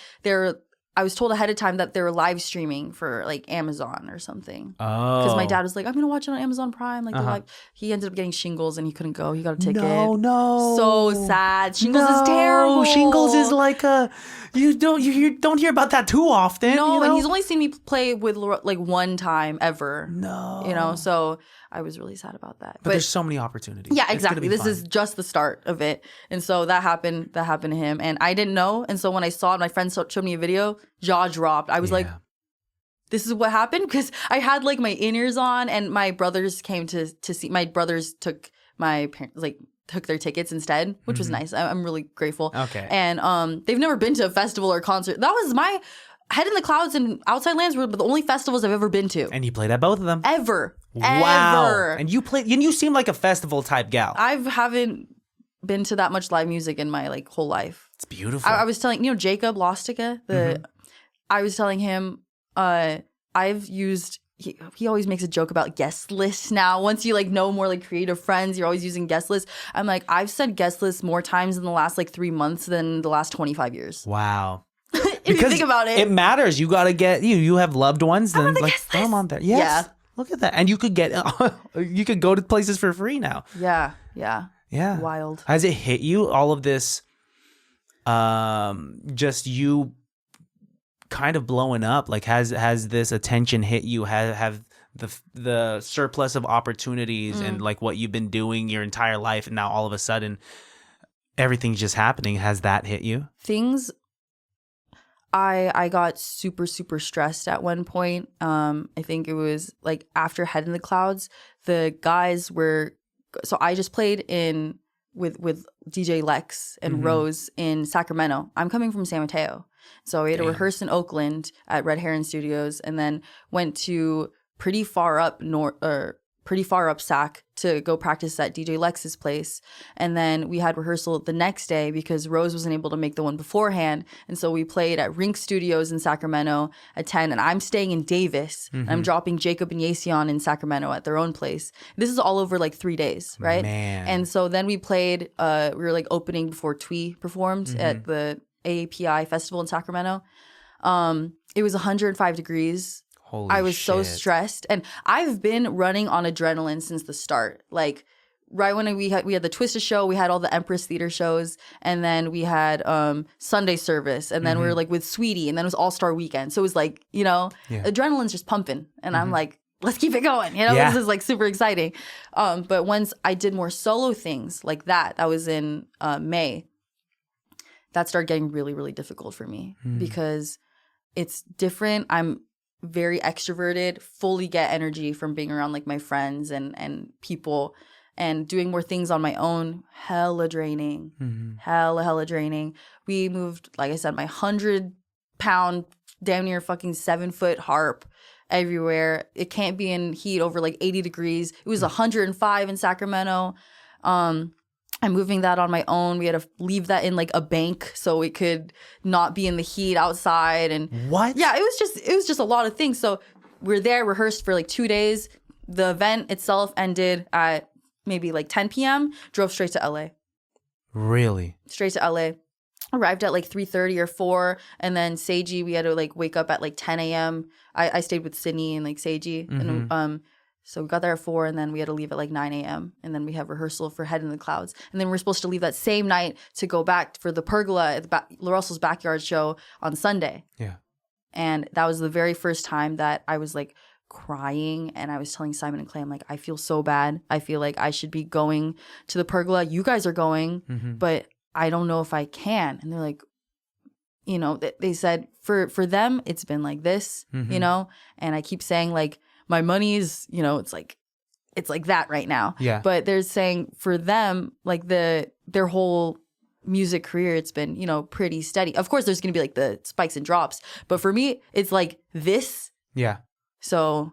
I was told ahead of time that they were live streaming for like Amazon or something. Oh. Because my dad was like, I'm going to watch it on Amazon Prime. Like, they're like, he ended up getting shingles and he couldn't go. He got a ticket. No. So sad. Shingles is terrible. Shingles is like you don't hear about that too often. No, you know? and he's only seen me play with like one time ever. No. You know, so I was really sad about that. But there's so many opportunities. Yeah, It's gonna exactly. be This fun. is just the start of it. And so that happened to him. And I didn't know. And so when I saw it, my friend showed me a video, jaw dropped. I was like, this is what happened? Because I had like my in-ears on and my brothers came to see. My brothers took my parents, like, took their tickets instead, which was nice. I'm really grateful. Okay. And they've never been to a festival or concert. That was my Head in the Clouds and Outside Lands were the only festivals I've ever been to. And you played at both of them. Ever. Wow. Ever. And you seem like a festival type gal. I haven't been to that much live music in my like whole life. It's beautiful. I was telling, Jacob Lostica, I was telling him, I've used, he always makes a joke about guest lists now. Once you like know more like creative friends, you're always using guest lists. I'm like, I've said guest lists more times in the last like 3 months than the last 25 years. Wow. If you think about it. It matters. You got to get you have loved ones, then on the like guest throw them list. on there. Yes. Yeah. Look at that. And you could you could go to places for free now. Yeah. Yeah. Wild. Has it hit you, all of this just you kind of blowing up? Like has this attention hit you? Have the surplus of opportunities and like what you've been doing your entire life, and now all of a sudden everything's just happening, has that hit you? Things, I got super, super stressed at one point. I think it was like after Head in the Clouds, the guys were, so I just played with DJ Lex and Rose in Sacramento. I'm coming from San Mateo. So we had to rehearse in Oakland at Red Heron Studios, and then went to pretty far up Sac to go practice at DJ Lex's place. And then we had rehearsal the next day because Rose wasn't able to make the one beforehand. And so we played at Rink Studios in Sacramento at 10, and I'm staying in Davis. And I'm dropping Jacob and Yee Section in Sacramento at their own place. This is all over like 3 days, right? Man. And so then we played, we were like opening before Twee performed at the AAPI festival in Sacramento. It was 105 degrees. Holy I was so shit. stressed, and I've been running on adrenaline since the start. Like right when we had the Twisted show, we had all the Empress Theater shows, and then we had Sunday service, and then we were like with Sweetie, and then it was All Star Weekend. So it was like, you know, adrenaline's just pumping, and I'm like, let's keep it going. You know, this is like super exciting. But once I did more solo things like that was in May. That started getting really, really difficult for me because it's different. I'm very extroverted, fully get energy from being around like my friends and people, and doing more things on my own. Hella draining. Hella draining. We moved, like I said, my 100-pound, damn near fucking 7-foot harp everywhere. It can't be in heat over like 80 degrees. It was 105 in Sacramento. I'm moving that on my own. We had to leave that in like a bank so it could not be in the heat outside. And what? Yeah, it was just a lot of things. So we're there, rehearsed for like 2 days. The event itself ended at maybe like 10 p.m. Drove straight to LA. Really? Straight to LA. Arrived at like 3:30 or 4, and then Seiji, we had to like wake up at like 10 a.m. I stayed with Sydney and like Seiji, and so we got there at 4, and then we had to leave at like 9 a.m. and then we have rehearsal for Head in the Clouds, and then we're supposed to leave that same night to go back for the Pergola at the Russell's Backyard show on Sunday. Yeah, and that was the very first time that I was like crying, and I was telling Simon and Clay, I'm like, I feel so bad. I feel like I should be going to the Pergola. You guys are going, but I don't know if I can. And they're like, you know, they said for them, it's been like this, you know? And I keep saying like, my money is, you know, it's like that right now. Yeah. But they're saying for them, like their whole music career, it's been, you know, pretty steady. Of course, there's going to be like the spikes and drops. But for me, it's like this. Yeah. So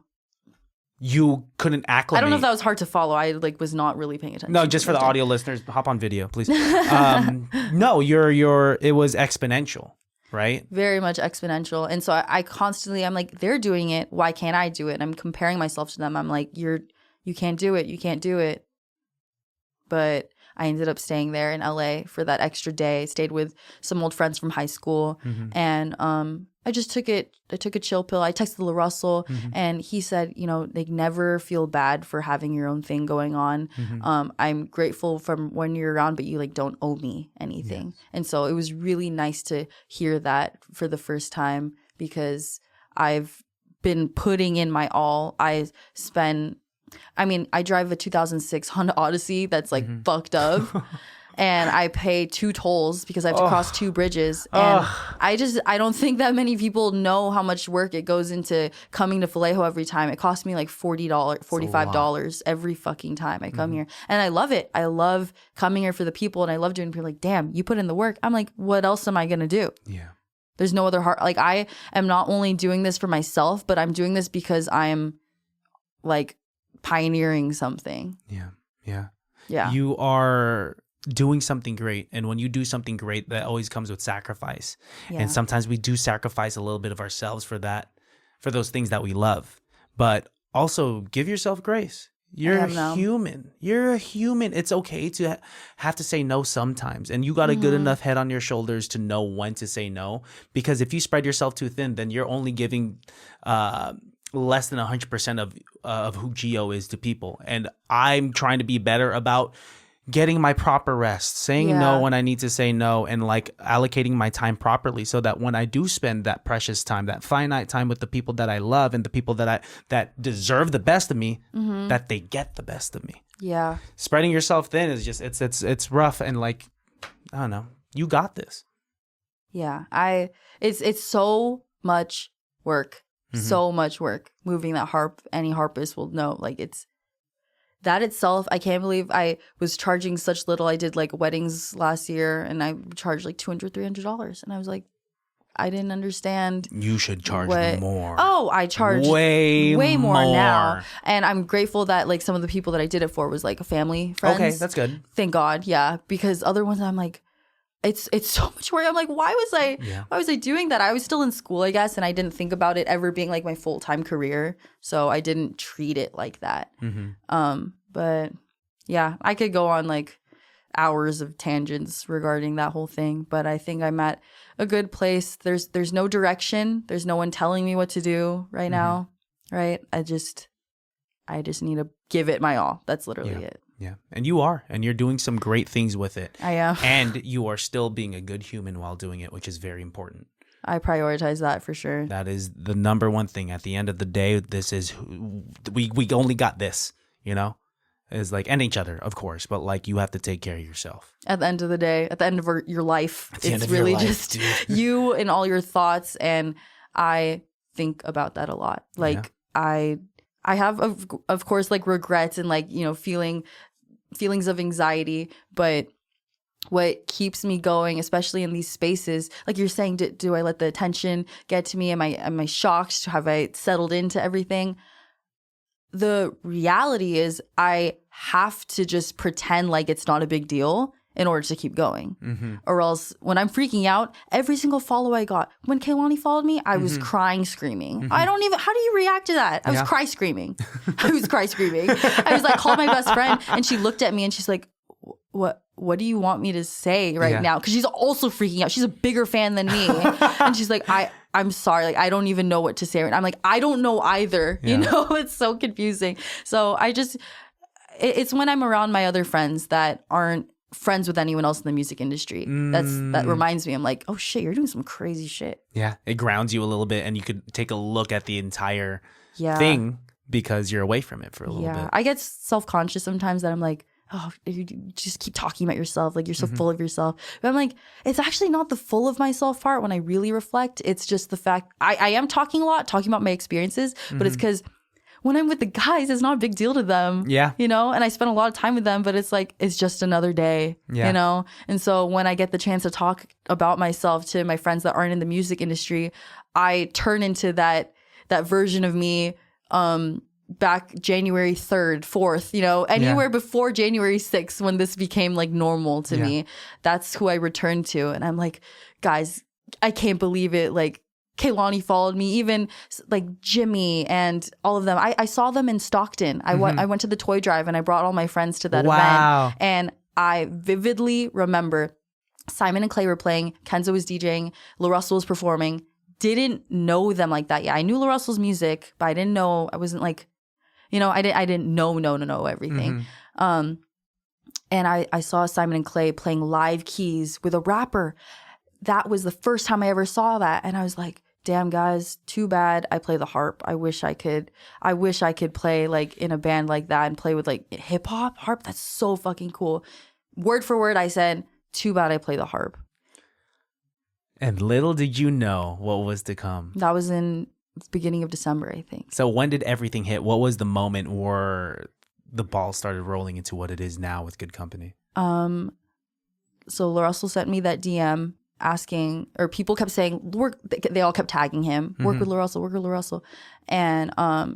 you couldn't acclimate. I don't know if that was hard to follow. I like was not really paying attention. No, just for the audio listeners, hop on video, please. No, it was exponential, right? Very much exponential. And so I constantly, I'm like, they're doing it. Why can't I do it? And I'm comparing myself to them. I'm like, you can't do it. You can't do it. But I ended up staying there in LA for that extra day. Stayed with some old friends from high school. And I just took a chill pill. I texted La Russell, and he said, you know, like, never feel bad for having your own thing going on. I'm grateful from when you're around, but you like don't owe me anything. Yes. And so it was really nice to hear that for the first time, because I've been putting in my all. I drive a 2006 Honda Odyssey that's like fucked up. And I pay 2 tolls because I have to cross 2 bridges. And I don't think that many people know how much work it goes into coming to Vallejo every time. It costs me like $45 every fucking time I come here. And I love it. I love coming here for the people, and I love doing people like, damn, you put in the work. I'm like, what else am I going to do? Yeah. There's no other like, I am not only doing this for myself, but I'm doing this because I'm like pioneering something. Yeah. You are doing something great, and when you do something great, that always comes with sacrifice. And sometimes we do sacrifice a little bit of ourselves for those things that we love. But also give yourself grace. You're a human. It's okay to have to say no sometimes, and you got a good enough head on your shoulders to know when to say no, because if you spread yourself too thin, then you're only giving less than 100% of who Geo is to people. And I'm trying to be better about getting my proper rest, saying no when I need to say no, and like allocating my time properly, so that when I do spend that precious time, that finite time with the people that I love and the people that deserve the best of me, that they get the best of me. Yeah. Spreading yourself thin is just it's rough, and like, I don't know, you got this. Yeah. It's so much work. So much work moving that harp. Any harpist will know, like, it's that itself. I can't believe I was charging such little. I did like weddings last year, and I charged like $200-$300, and I was like, I didn't understand. You should charge more. Oh, I charge way more now, and I'm grateful that like some of the people that I did it for was like family, friends. Okay, that's good. Thank God, yeah, because other ones I'm like, it's so much work. I'm like, why was I doing that? I was still in school, I guess, and I didn't think about it ever being like my full-time career, so I didn't treat it like that. But yeah, I could go on like hours of tangents regarding that whole thing. But I think I'm at a good place. There's no direction. There's no one telling me what to do right now. Right? I just need to give it my all. That's literally it. Yeah. And you are. And you're doing some great things with it. I am. And you are still being a good human while doing it, which is very important. I prioritize that for sure. That is the number one thing. At the end of the day, this is we only got this, you know? Is like, and each other, of course, but like you have to take care of yourself. At the end of the day, at the end of your life, it's your really life, just dude. you and all your thoughts. And I think about that a lot. Like I have, of course, like regrets and like, you know, feelings of anxiety, but what keeps me going, especially in these spaces, like you're saying, do I let the attention get to me? Am I shocked? Have I settled into everything? The reality is I have to just pretend like it's not a big deal in order to keep going. Or else when I'm freaking out, every single follow I got, when Kehlani followed me, I was crying, screaming. How do you react to that? I was cry screaming. I was like, called my best friend and she looked at me and she's like, what do you want me to say right now? Because she's also freaking out. She's a bigger fan than me. And she's like, I'm sorry. Like, I don't even know what to say. I'm like, I don't know either. You know, it's so confusing. So it's when I'm around my other friends that aren't friends with anyone else in the music industry. That reminds me. I'm like, oh shit, you're doing some crazy shit. Yeah. It grounds you a little bit and you could take a look at the entire thing because you're away from it for a little bit. I get self-conscious sometimes that I'm like, oh, you just keep talking about yourself. Like, you're so full of yourself. But I'm like, it's actually not the full of myself part when I really reflect. It's just the fact I am talking a lot, talking about my experiences, but it's because when I'm with the guys, it's not a big deal to them. Yeah. You know, and I spend a lot of time with them, but it's like, it's just another day, you know? And so when I get the chance to talk about myself to my friends that aren't in the music industry, I turn into that version of me, back January 3rd, 4th, you know, anywhere before January 6th when this became like normal to me. That's who I returned to. And I'm like, guys, I can't believe it. Like, Kehlani followed me, even like Jimmy and all of them. I saw them in Stockton. I went to the toy drive and I brought all my friends to that event. And I vividly remember Simon and Clay were playing, Kenzo was DJing, La Russell was performing. Didn't know them like that. Yeah, I knew La Russell's music, but I wasn't like, you know, I didn't know everything. And I saw Simon and Clay playing live keys with a rapper. That was the first time I ever saw that. And I was like, damn, guys, too bad I play the harp. I wish I could play like in a band like that and play with like hip hop harp. That's so fucking cool. Word for word, I said, too bad I play the harp. And little did you know what was to come. That was in beginning of December, I think. So when did everything hit? What was the moment where the ball started rolling into what it is now with GoodCompenny? So La Russell sent me that DM asking, or people kept saying, they all kept tagging him, work with La Russell. And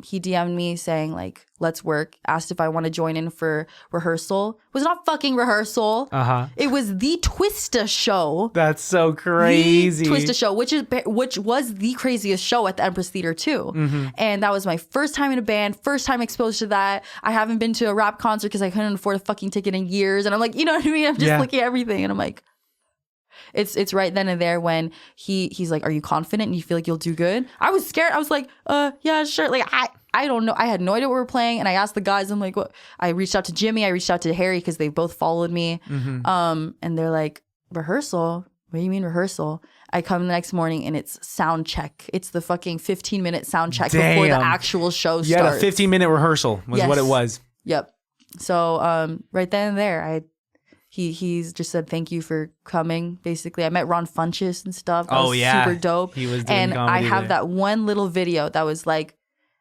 he DM'd me saying like, let's work, asked if I want to join in for rehearsal. It was not fucking rehearsal. It was the Twista show. That's so crazy. The Twista show, which was the craziest show at the Empress Theater too. And that was my first time in a band, first time exposed to that. I haven't been to a rap concert because I couldn't afford a fucking ticket in years. And I'm like, you know what I mean? I'm just looking at everything and I'm like, it's right then and there when he's like, are you confident and you feel like you'll do good? I was scared. I was like, yeah, sure. Like, I don't know. I had no idea what we were playing. And I asked the guys, I'm like, what? I reached out to Jimmy. I reached out to Harry because they both followed me. And they're like, rehearsal? What do you mean rehearsal? I come the next morning and it's sound check. It's the fucking 15-minute sound check before the actual show starts. Yeah, a 15-minute rehearsal was what it was. Yep. So right then and there, He's just said thank you for coming. Basically, I met Ron Funches and stuff. That was super dope. He was doing and comedy I have there. that one little video that was like,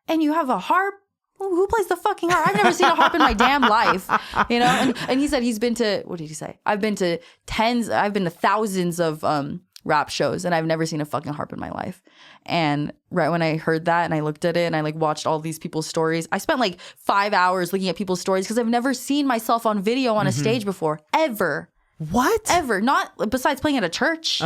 and you have a harp? Who plays the fucking harp? I've never seen a harp in my damn life. You know? And he said he's been to, what did he say? I've been to thousands of rap shows and I've never seen a fucking harp in my life. And right when I heard that and I looked at it and I like watched all these people's stories, I spent like 5 hours looking at people's stories because I've never seen myself on video on a stage before. Ever. What? Ever. Not besides playing at a church.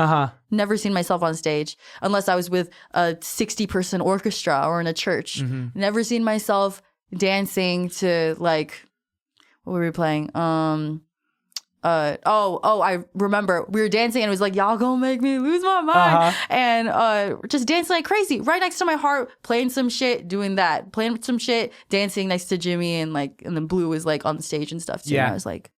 Never seen myself on stage unless I was with a 60-person orchestra or in a church. Never seen myself dancing to like, what were we playing? I remember we were dancing and it was like, y'all gonna make me lose my mind. And just dancing like crazy right next to my heart, playing some shit, doing that, playing some shit, dancing next to Jimmy, and then Blue was like on the stage and stuff too. Yeah. And I was like,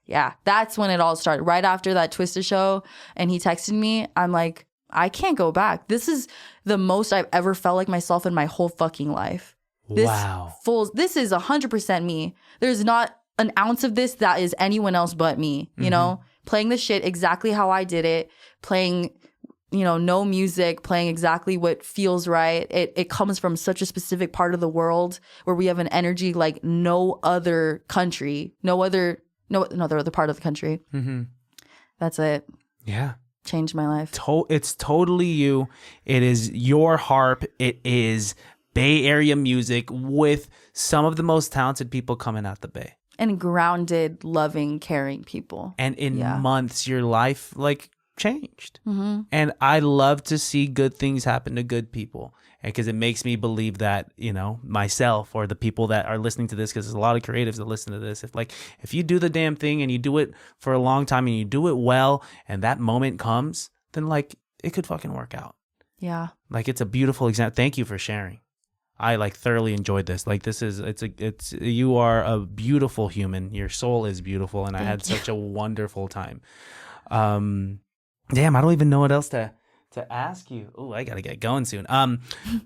yeah, that's when it all started. Right after that Twister show, and he texted me, I'm like, I can't go back. This is the most I've ever felt like myself in my whole fucking life. This is 100% me. There's not an ounce of this that is anyone else but me, you know? Playing the shit exactly how I did it, playing, no music, playing exactly what feels right. It comes from such a specific part of the world where we have an energy like no other country, no other part of the country. That's it. Yeah. Changed my life. It's totally you. It is your harp. It is Bay Area music with some of the most talented people coming out the Bay. And grounded, loving, caring people. And in months, your life changed. And I love to see good things happen to good people. And because it makes me believe that, myself or the people that are listening to this, because there's a lot of creatives that listen to this. If you do the damn thing and you do it for a long time and you do it well and that moment comes, then it could fucking work out. Yeah. It's a beautiful example. Thank you for sharing. I thoroughly enjoyed this. You are a beautiful human. Your soul is beautiful, and I had such a wonderful time. Damn, I don't even know what else to ask you. Oh, I gotta get going soon.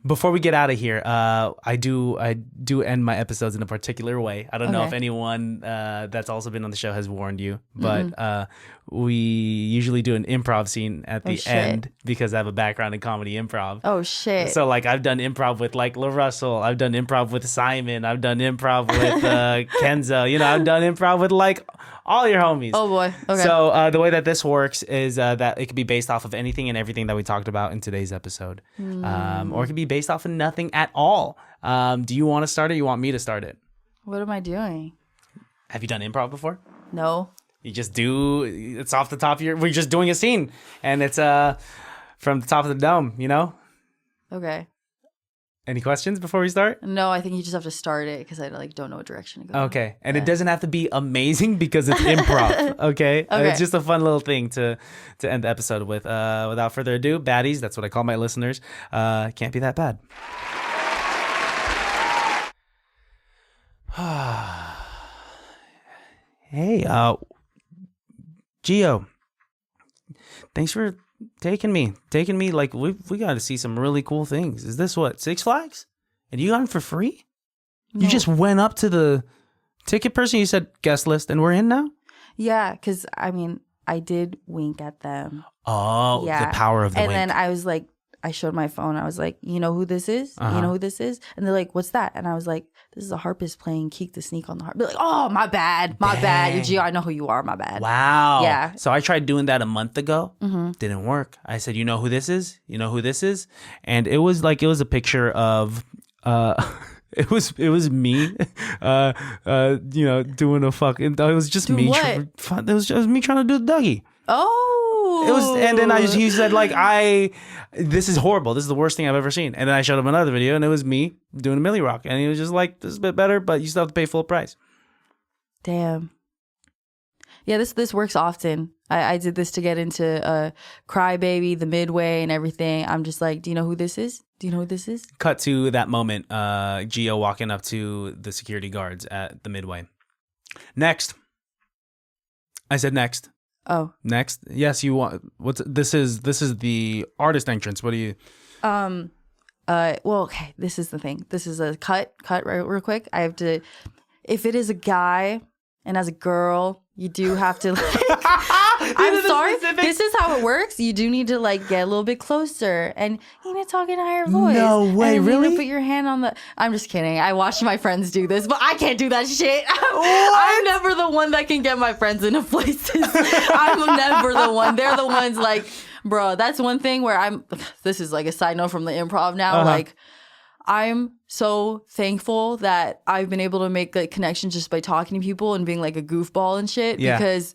Before we get out of here, I do end my episodes in a particular way. I don't know if anyone that's also been on the show has warned you, but we usually do an improv scene at the end because I have a background in comedy improv. Oh shit! So I've done improv with LaRussell, I've done improv with Simon, I've done improv with Kenzo. I've done improv with all your homies. Oh boy. Okay. So the way that this works is that it could be based off of anything and everything that we talked about in today's episode, or it could be based off of nothing at all. Do you want to start it? You want me to start it? What am I doing? Have you done improv before? No. You just it's off the top of we're just doing a scene, and it's from the top of the dome, Okay. Any questions before we start? No, I think you just have to start it because I don't know what direction to go. Okay. And it doesn't have to be amazing because it's improv. Okay? It's just a fun little thing to end the episode with. Without further ado, baddies, that's what I call my listeners. Can't be that bad. Hey, Geo. Thanks for taking me. We got to see some really cool things. Is this what, Six Flags? And you got them for free? No. You just went up to the ticket person, you said guest list, and we're in now? Yeah, because I did wink at them. Oh, yeah. The power of the wink. And then I was like, I showed my phone. I was like, you know who this is? You know who this is? And they're like, what's that? And I was like, this is a harpist playing Keek the Sneak on the harp. They're like, oh, my bad. My bad. Gio, I know who you are. My bad. Wow. Yeah. So I tried doing that a month ago. Didn't work. I said, you know who this is? You know who this is? And it was a picture of it was me doing a fucking, it was just do me. What? It was just me trying to do the Dougie. Oh. It was, and then he said this is horrible. This is the worst thing I've ever seen. And then I showed him another video, and it was me doing a Millie Rock, and he was just like, "This is a bit better, but you still have to pay full price." Damn. Yeah, this works often. I did this to get into Crybaby, the Midway, and everything. I'm just like, do you know who this is? Do you know who this is? Cut to that moment, Gio walking up to the security guards at the Midway. Next. I said next. Oh. Next. Yes, you want this is the artist entrance. What do you well, okay, this is the thing. This is a cut right real quick. I have to, if it is a guy and as a girl, you do have to I'm sorry. This is how it works. You do need to get a little bit closer and you need to talk in a higher voice. No way, and really? You need to put your hand on the. I'm just kidding. I watched my friends do this, but I can't do that shit. I'm never the one that can get my friends into places. I'm never the one. They're the ones bro. That's one thing where this is a side note from the improv now. I'm so thankful that I've been able to make connections just by talking to people and being a goofball and shit. Yeah. Because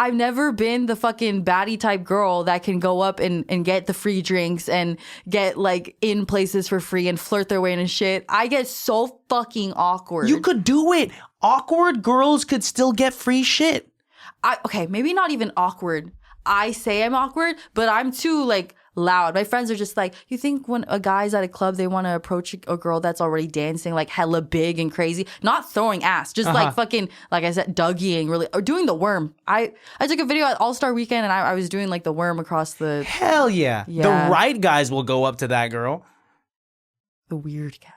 I've never been the fucking baddie type girl that can go up and get the free drinks and get in places for free and flirt their way in and shit. I get so fucking awkward. You could do it. Awkward girls could still get free shit. Okay, maybe not even awkward. I say I'm awkward, but I'm too like loud. My friends are just like, you think when a guy's at a club, they want to approach a girl that's already dancing like hella big and crazy, not throwing ass, just like fucking, like I said, Dougieing really, or doing the worm. I took a video at All-Star Weekend and I was doing like the worm across the Hell yeah. Yeah. The right guys will go up to that girl. weird guy.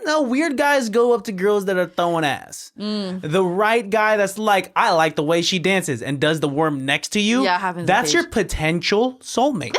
No, weird guys go up to girls that are throwing ass. The right guy that's like, I like the way she dances and does the worm next to you. Yeah, it happens That's your occasionally. potential soulmate.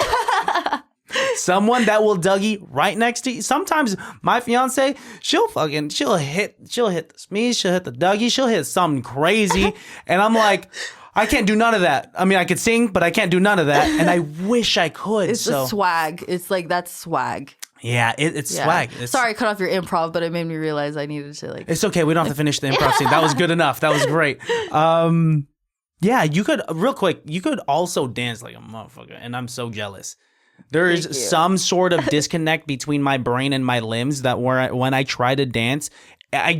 Someone that will Dougie right next to you. Sometimes my fiance, she'll hit the smeeze, she'll hit the Dougie, she'll hit something crazy. And I'm like, I can't do none of that. I mean, I could sing, but I can't do none of that. And I wish I could. It's a swag. It's like, that's swag. Yeah, it's Yeah. swag. It's, Sorry, I cut off your improv, but it made me realize I needed to like. It's okay. We don't have to finish the improv scene. That was good enough. That was great. Yeah, you could, real quick, you could also dance like a motherfucker. And I'm so jealous. There is some sort of disconnect between my brain and my limbs that when I try to dance, I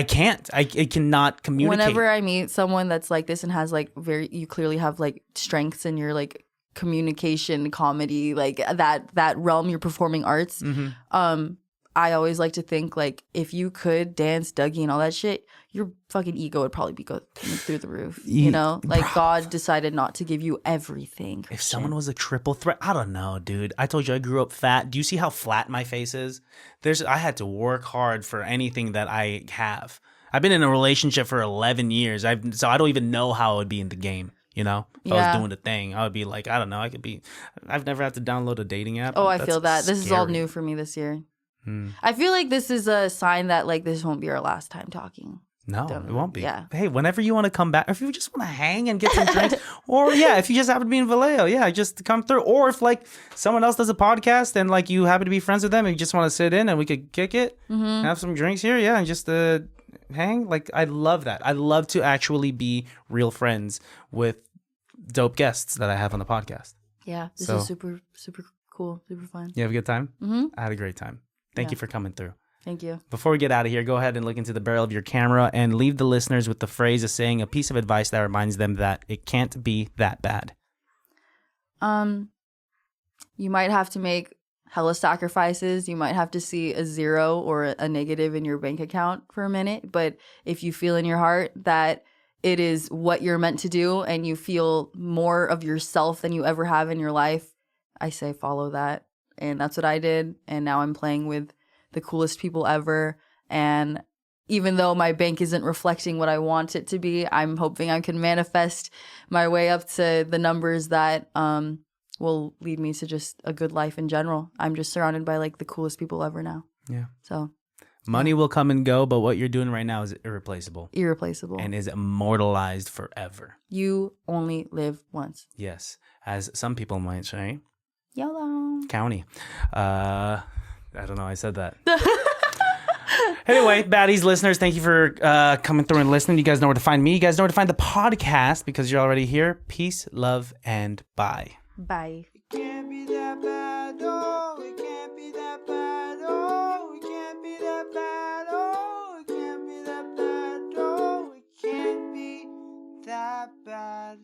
can't. I cannot communicate. Whenever I meet someone that's like this and has like you clearly have like strengths in your like communication, comedy, like that realm, your performing arts. I always like to think like if you could dance, Dougie, and all that shit, your fucking ego would probably be going through the roof. You know, like God decided not to give you everything. If someone was a triple threat, I don't know, dude. I told you I grew up fat. Do you see how flat my face is? I had to work hard for anything that I have. I've been in a relationship for 11 years. So I don't even know how I would be in the game. You know, if I was doing the thing, I would be like, I don't know. I've never had to download a dating app. Oh, I feel that. This is all new for me this year. I feel like this is a sign that like this won't be our last time talking. No, it won't be. Yeah. Hey, whenever you want to come back, if you just want to hang and get some drinks, or if you just happen to be in Vallejo, just come through. Or if like someone else does a podcast and like you happen to be friends with them and you just want to sit in and we could kick it, have some drinks here, and just hang. Like I love that. I love to actually be real friends with dope guests that I have on the podcast. Yeah, this is super, super cool, super fun. You have a good time? Mm-hmm. I had a great time. Thank you for coming through. Thank you. Before we get out of here, go ahead and look into the barrel of your camera and leave the listeners with the phrase of saying a piece of advice that reminds them that it can't be that bad. You might have to make hella sacrifices. You might have to see a zero or a negative in your bank account for a minute. But if you feel in your heart that it is what you're meant to do and you feel more of yourself than you ever have in your life, I say follow that. And that's what I did. And now I'm playing with the coolest people ever. And even though my bank isn't reflecting what I want it to be, I'm hoping I can manifest my way up to the numbers that will lead me to just a good life in general. I'm just surrounded by like the coolest people ever now. Yeah. So money will come and go, but what you're doing right now is irreplaceable. Irreplaceable. And is immortalized forever. You only live once. Yes. As some people might say. YOLO. County. I don't know. I said that. Anyway, baddies, listeners, thank you for coming through and listening. You guys know where to find me. You guys know where to find the podcast because you're already here. Peace, love, and bye. Bye. It can't be that bad, oh, it can't be that bad, oh, it can't be that bad, oh, it can't be that bad, oh, it can't be that bad.